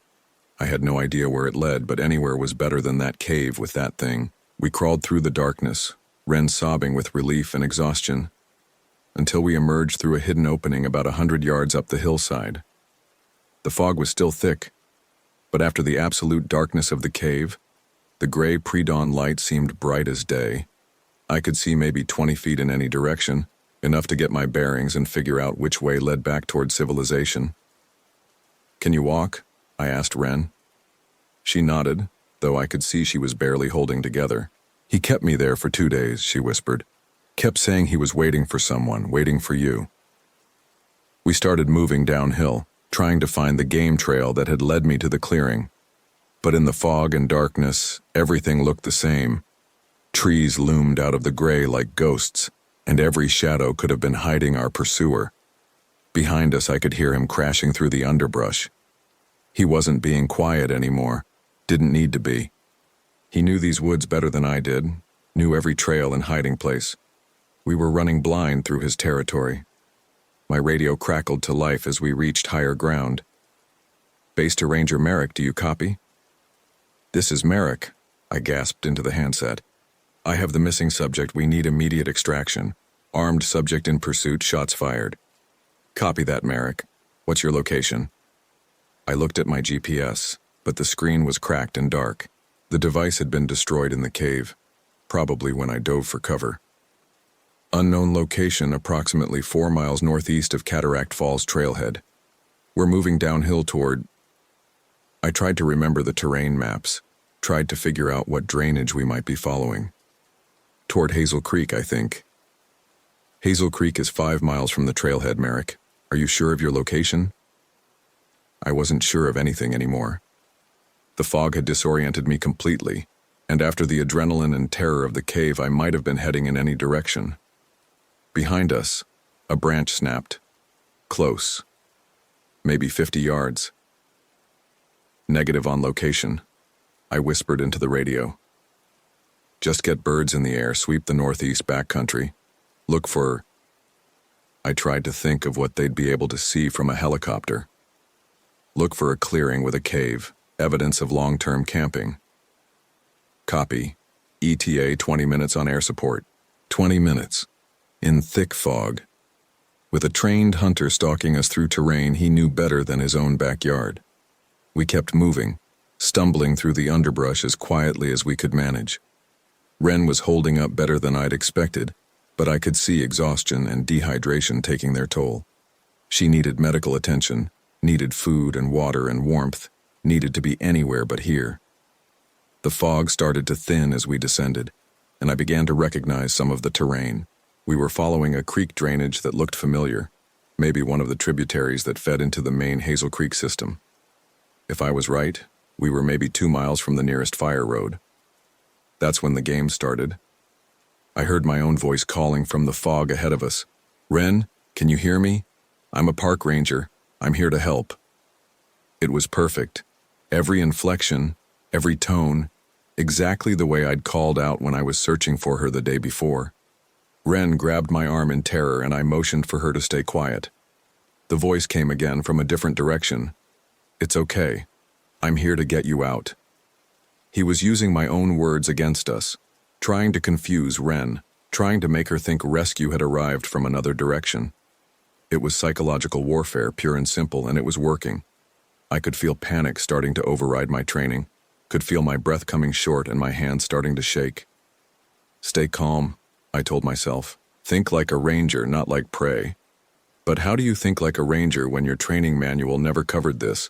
I had no idea where it led, but anywhere was better than that cave with that thing. We crawled through the darkness, Ren sobbing with relief and exhaustion, until we emerged through a hidden opening about 100 yards up the hillside. The fog was still thick, but after the absolute darkness of the cave, the gray pre-dawn light seemed bright as day. I could see maybe 20 feet in any direction, enough to get my bearings and figure out which way led back toward civilization. "Can you walk?" I asked Ren. She nodded, though I could see she was barely holding together. "He kept me there for 2 days," she whispered. "Kept saying he was waiting for someone, waiting for you." We started moving downhill, trying to find the game trail that had led me to the clearing. But in the fog and darkness, everything looked the same. Trees loomed out of the gray like ghosts, and every shadow could have been hiding our pursuer. Behind us, I could hear him crashing through the underbrush. He wasn't being quiet anymore. Didn't need to be. He knew these woods better than I did, knew every trail and hiding place. We were running blind through his territory. My radio crackled to life as we reached higher ground. "Base to Ranger Merrick, do you copy?" "This is Merrick," I gasped into the handset. "I have the missing subject. We need immediate extraction. Armed subject in pursuit, shots fired." "Copy that, Merrick. What's your location?" I looked at my GPS, but the screen was cracked and dark. The device had been destroyed in the cave, probably when I dove for cover. "Unknown location approximately 4 miles northeast of Cataract Falls trailhead. We're moving downhill toward..." I tried to remember the terrain maps, tried to figure out what drainage we might be following. "Toward Hazel Creek, I think." "Hazel Creek is 5 miles from the trailhead, Merrick. Are you sure of your location?" I wasn't sure of anything anymore. The fog had disoriented me completely, and after the adrenaline and terror of the cave, I might have been heading in any direction. Behind us, a branch snapped. Close. Maybe 50 yards. "Negative on location," I whispered into the radio. "Just get birds in the air, sweep the northeast backcountry. Look for..." I tried to think of what they'd be able to see from a helicopter. "Look for a clearing with a cave, evidence of long-term camping." "Copy. ETA 20 minutes on air support." 20 minutes. In thick fog. With a trained hunter stalking us through terrain he knew better than his own backyard. We kept moving, stumbling through the underbrush as quietly as we could manage. Ren was holding up better than I'd expected, but I could see exhaustion and dehydration taking their toll. She needed medical attention, needed food and water and warmth, needed to be anywhere but here. The fog started to thin as we descended, and I began to recognize some of the terrain. We were following a creek drainage that looked familiar, maybe one of the tributaries that fed into the main Hazel Creek system. If I was right, we were maybe 2 miles from the nearest fire road. That's when the game started. I heard my own voice calling from the fog ahead of us. "Ren, can you hear me? I'm a park ranger. I'm here to help." It was perfect. Every inflection, every tone, exactly the way I'd called out when I was searching for her the day before. Ren grabbed my arm in terror and I motioned for her to stay quiet. The voice came again from a different direction. "It's okay. I'm here to get you out." He was using my own words against us, trying to confuse Ren, trying to make her think rescue had arrived from another direction. It was psychological warfare, pure and simple, and it was working. I could feel panic starting to override my training, could feel my breath coming short and my hands starting to shake. "Stay calm," I told myself. "Think like a ranger, not like prey." But how do you think like a ranger when your training manual never covered this?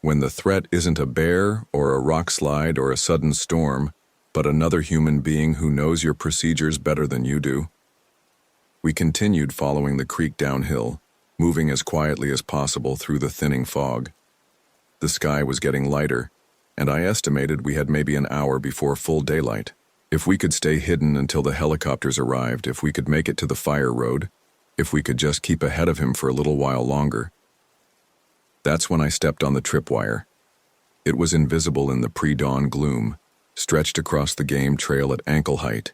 When the threat isn't a bear or a rock slide or a sudden storm, but another human being who knows your procedures better than you do? We continued following the creek downhill, moving as quietly as possible through the thinning fog. The sky was getting lighter, and I estimated we had maybe an hour before full daylight. If we could stay hidden until the helicopters arrived, if we could make it to the fire road, if we could just keep ahead of him for a little while longer. That's when I stepped on the tripwire. It was invisible in the pre-dawn gloom, stretched across the game trail at ankle height.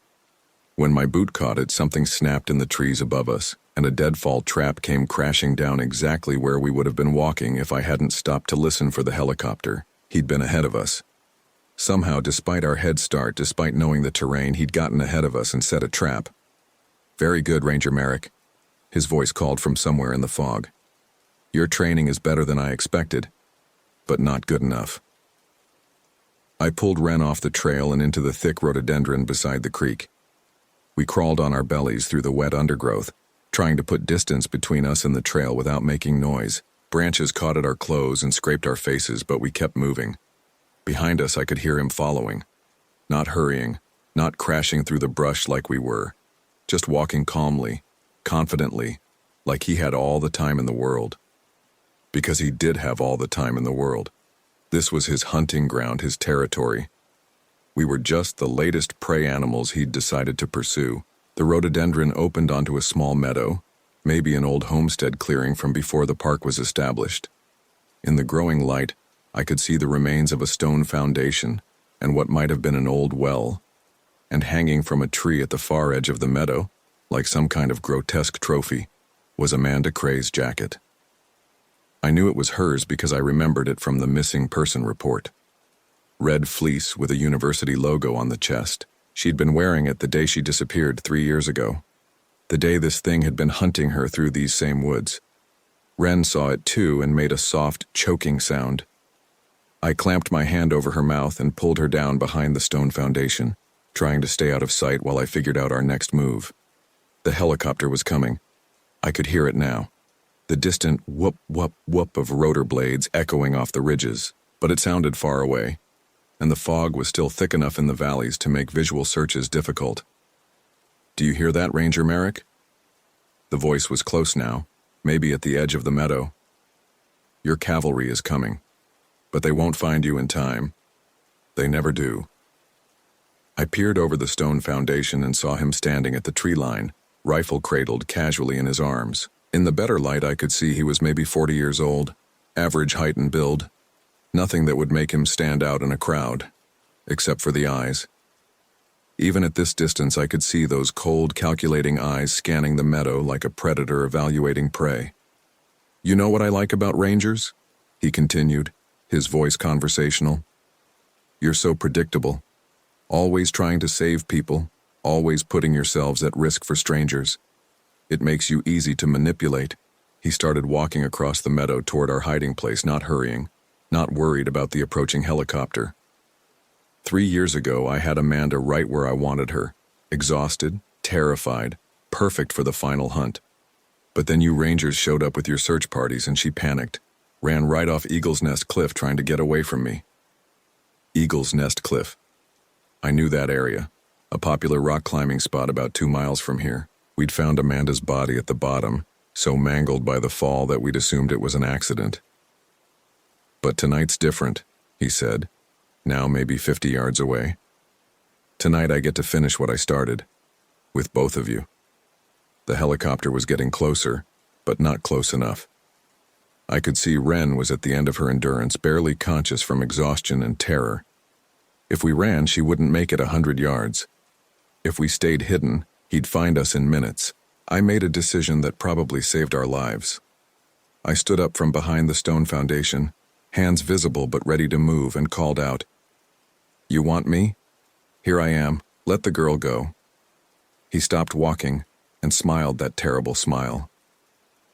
When my boot caught it, something snapped in the trees above us, and a deadfall trap came crashing down exactly where we would have been walking if I hadn't stopped to listen for the helicopter. He'd been ahead of us. Somehow, despite our head start, despite knowing the terrain, he'd gotten ahead of us and set a trap. "Very good, Ranger Merrick," his voice called from somewhere in the fog. "Your training is better than I expected, but not good enough." I pulled Ren off the trail and into the thick rhododendron beside the creek. We crawled on our bellies through the wet undergrowth, trying to put distance between us and the trail without making noise. Branches caught at our clothes and scraped our faces, but we kept moving. Behind us, I could hear him following. Not hurrying, not crashing through the brush like we were, just walking calmly, confidently, like he had all the time in the world. Because he did have all the time in the world. This was his hunting ground, his territory. We were just the latest prey animals he'd decided to pursue. The rhododendron opened onto a small meadow, maybe an old homestead clearing from before the park was established. In the growing light, I could see the remains of a stone foundation and what might have been an old well, and hanging from a tree at the far edge of the meadow, like some kind of grotesque trophy, was Amanda Cray's jacket. I knew it was hers because I remembered it from the missing person report. Red fleece with a university logo on the chest. She'd been wearing it the day she disappeared 3 years ago. The day this thing had been hunting her through these same woods. Ren saw it too and made a soft, choking sound. I clamped my hand over her mouth and pulled her down behind the stone foundation, trying to stay out of sight while I figured out our next move. The helicopter was coming. I could hear it now. The distant whoop, whoop, whoop of rotor blades echoing off the ridges, but it sounded far away, and the fog was still thick enough in the valleys to make visual searches difficult. "Do you hear that, Ranger Merrick?" The voice was close now, maybe at the edge of the meadow. "Your cavalry is coming, but they won't find you in time. They never do." I peered over the stone foundation and saw him standing at the tree line, rifle cradled casually in his arms. In the better light, I could see he was maybe 40 years old, average height and build. Nothing that would make him stand out in a crowd, except for the eyes. Even at this distance, I could see those cold, calculating eyes scanning the meadow like a predator evaluating prey. "You know what I like about Rangers?" he continued, his voice conversational. "You're so predictable. Always trying to save people, always putting yourselves at risk for strangers. It makes you easy to manipulate." He started walking across the meadow toward our hiding place, not hurrying, not worried about the approaching helicopter. 3 years ago, I had Amanda right where I wanted her, exhausted, terrified, perfect for the final hunt. But then you Rangers showed up with your search parties and she panicked, ran right off Eagle's Nest Cliff trying to get away from me. Eagle's Nest Cliff. I knew that area, a popular rock climbing spot about 2 miles from here. We'd found Amanda's body at the bottom, so mangled by the fall that we'd assumed it was an accident. "But tonight's different," he said, now maybe 50 yards away. "Tonight I get to finish what I started, with both of you." The helicopter was getting closer, but not close enough. I could see Ren was at the end of her endurance, barely conscious from exhaustion and terror. If we ran, she wouldn't make it 100 yards. If we stayed hidden, he'd find us in minutes. I made a decision that probably saved our lives. I stood up from behind the stone foundation, hands visible but ready to move, and called out, "You want me? Here I am. Let the girl go." He stopped walking and smiled that terrible smile.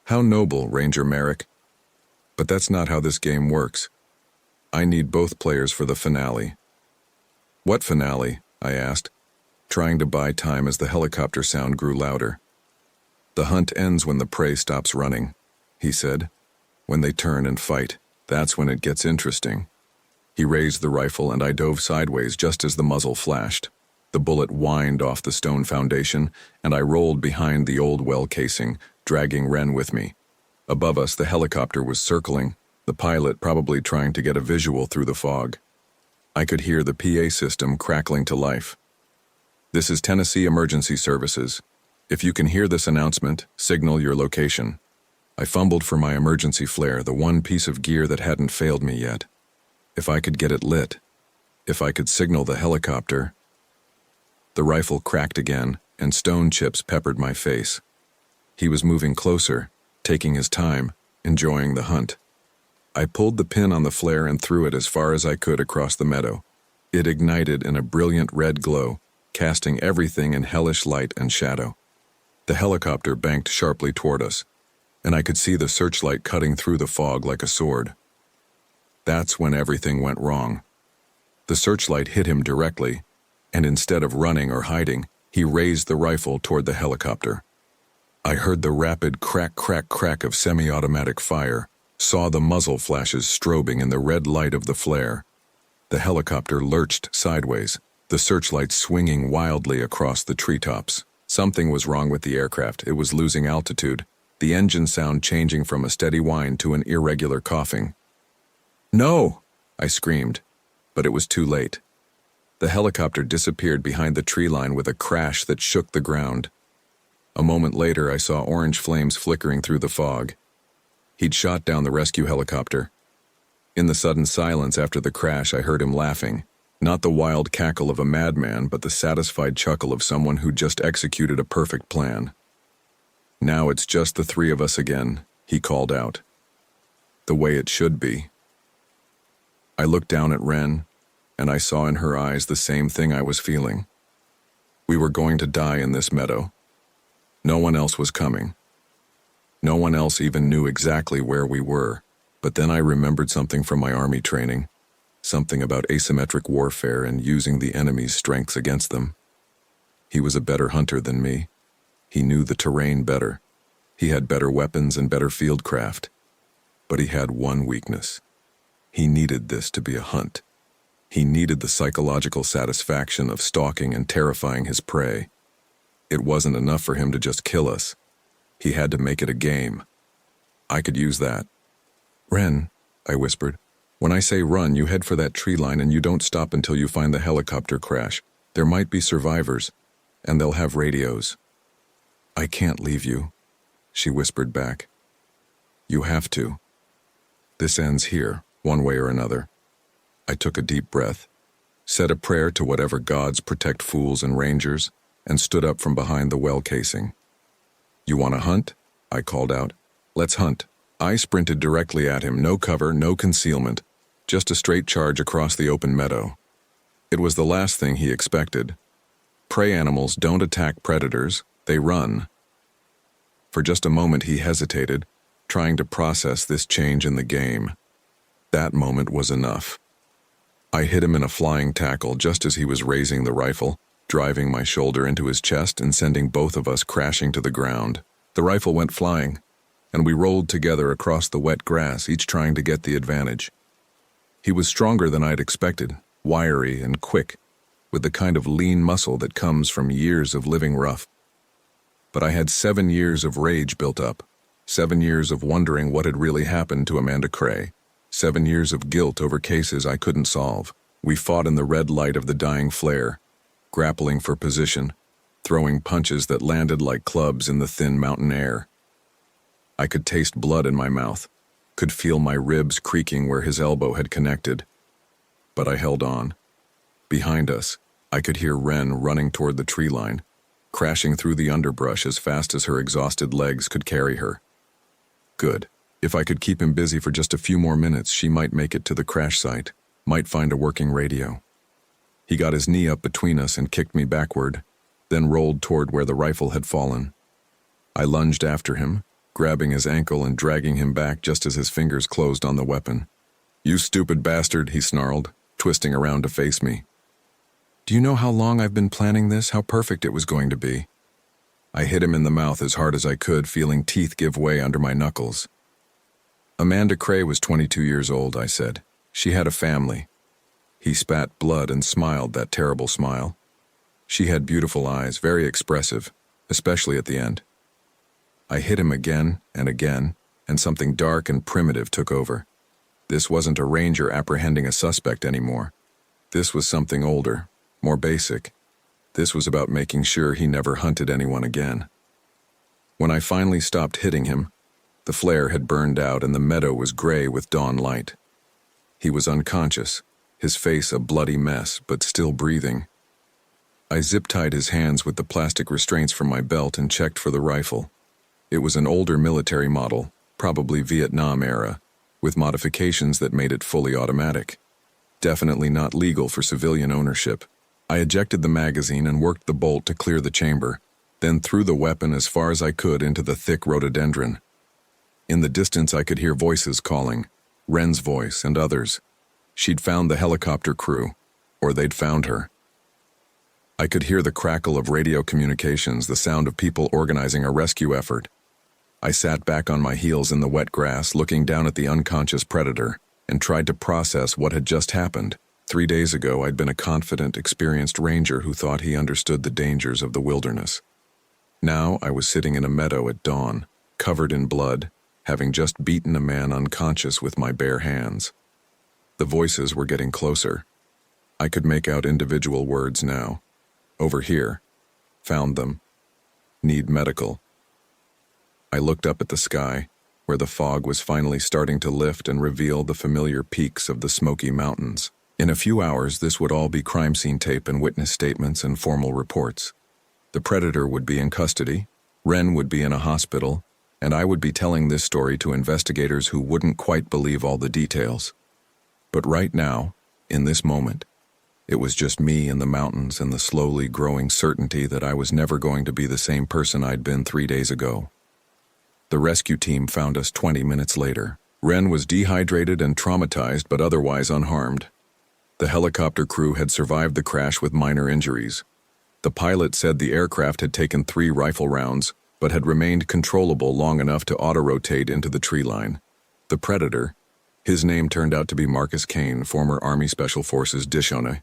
"How noble, Ranger Merrick. But that's not how this game works. I need both players for the finale." "What finale?" I asked, trying to buy time as the helicopter sound grew louder. "The hunt ends when the prey stops running," he said. "When they turn and fight, that's when it gets interesting." He raised the rifle and I dove sideways just as the muzzle flashed. The bullet whined off the stone foundation and I rolled behind the old well casing, dragging Ren with me. Above us, the helicopter was circling, the pilot probably trying to get a visual through the fog. I could hear the PA system crackling to life. "This is Tennessee Emergency Services. If you can hear this announcement, signal your location." I fumbled for my emergency flare, the one piece of gear that hadn't failed me yet. If I could get it lit, if I could signal the helicopter. The rifle cracked again, and stone chips peppered my face. He was moving closer, taking his time, enjoying the hunt. I pulled the pin on the flare and threw it as far as I could across the meadow. It ignited in a brilliant red glow, casting everything in hellish light and shadow. The helicopter banked sharply toward us, and I could see the searchlight cutting through the fog like a sword. That's when everything went wrong. The searchlight hit him directly, and instead of running or hiding, he raised the rifle toward the helicopter. I heard the rapid crack, crack, crack of semi-automatic fire, saw the muzzle flashes strobing in the red light of the flare. The helicopter lurched sideways, the searchlight swinging wildly across the treetops. Something was wrong with the aircraft. It was losing altitude, the engine sound changing from a steady whine to an irregular coughing. "No!" I screamed, but it was too late. The helicopter disappeared behind the tree line with a crash that shook the ground. A moment later, I saw orange flames flickering through the fog. He'd shot down the rescue helicopter. In the sudden silence after the crash, I heard him laughing. Not the wild cackle of a madman, but the satisfied chuckle of someone who just executed a perfect plan. "Now it's just the three of us again," he called out. "The way it should be." I looked down at Ren, and I saw in her eyes the same thing I was feeling. We were going to die in this meadow. No one else was coming. No one else even knew exactly where we were, but then I remembered something from my army training, something about asymmetric warfare and using the enemy's strengths against them. He was a better hunter than me. He knew the terrain better. He had better weapons and better fieldcraft. But he had one weakness. He needed this to be a hunt. He needed the psychological satisfaction of stalking and terrifying his prey. It wasn't enough for him to just kill us. He had to make it a game. I could use that. "Ren," I whispered, "when I say run, you head for that tree line and you don't stop until you find the helicopter crash. There might be survivors, and they'll have radios." "I can't leave you," she whispered back. "You have to. This ends here, one way or another." I took a deep breath, said a prayer to whatever gods protect fools and rangers, and stood up from behind the well casing. "You want to hunt?" I called out. "Let's hunt." I sprinted directly at him, no cover, no concealment, just a straight charge across the open meadow. It was the last thing he expected. Prey animals don't attack predators, they run. For just a moment he hesitated, trying to process this change in the game. That moment was enough. I hit him in a flying tackle just as he was raising the rifle, driving my shoulder into his chest and sending both of us crashing to the ground. The rifle went flying, and we rolled together across the wet grass, each trying to get the advantage. He was stronger than I'd expected, wiry and quick, with the kind of lean muscle that comes from years of living rough. But I had 7 years of rage built up, 7 years of wondering what had really happened to Amanda Cray, 7 years of guilt over cases I couldn't solve. We fought in the red light of the dying flare, grappling for position, throwing punches that landed like clubs in the thin mountain air. I could taste blood in my mouth, could feel my ribs creaking where his elbow had connected. But I held on. Behind us, I could hear Ren running toward the tree line, crashing through the underbrush as fast as her exhausted legs could carry her. Good. If I could keep him busy for just a few more minutes, she might make it to the crash site, might find a working radio. He got his knee up between us and kicked me backward, then rolled toward where the rifle had fallen. I lunged after him, grabbing his ankle and dragging him back just as his fingers closed on the weapon. "You stupid bastard," he snarled, twisting around to face me. "Do you know how long I've been planning this? How perfect it was going to be?" I hit him in the mouth as hard as I could, feeling teeth give way under my knuckles. "Amanda Cray was 22 years old," I said. "She had a family." He spat blood and smiled that terrible smile. She had beautiful eyes, very expressive, especially at the end. I hit him again, and something dark and primitive took over. This wasn't a ranger apprehending a suspect anymore. This was something older, more basic. This was about making sure he never hunted anyone again. When I finally stopped hitting him, the flare had burned out and the meadow was gray with dawn light. He was unconscious, his face a bloody mess, but still breathing. I zip-tied his hands with the plastic restraints from my belt and checked for the rifle. It was an older military model, probably Vietnam era, with modifications that made it fully automatic. Definitely not legal for civilian ownership. I ejected the magazine and worked the bolt to clear the chamber, then threw the weapon as far as I could into the thick rhododendron. In the distance I could hear voices calling, Ren's voice and others. She'd found the helicopter crew, or they'd found her. I could hear the crackle of radio communications, the sound of people organizing a rescue effort. I sat back on my heels in the wet grass, looking down at the unconscious predator, and tried to process what had just happened. 3 days ago, I'd been a confident, experienced ranger who thought he understood the dangers of the wilderness. Now I was sitting in a meadow at dawn, covered in blood, having just beaten a man unconscious with my bare hands. The voices were getting closer. I could make out individual words now. Over here. Found them. Need medical. I looked up at the sky, where the fog was finally starting to lift and reveal the familiar peaks of the Smoky Mountains. In a few hours, this would all be crime scene tape and witness statements and formal reports. The predator would be in custody, Ren would be in a hospital, and I would be telling this story to investigators who wouldn't quite believe all the details. But right now, in this moment, it was just me in the mountains and the slowly growing certainty that I was never going to be the same person I'd been 3 days ago. The rescue team found us 20 minutes later. Ren was dehydrated and traumatized but otherwise unharmed. The helicopter crew had survived the crash with minor injuries. The pilot said the aircraft had taken 3 rifle rounds, but had remained controllable long enough to auto-rotate into the tree line. The predator, his name turned out to be Marcus Kane, former Army Special Forces Dishonor,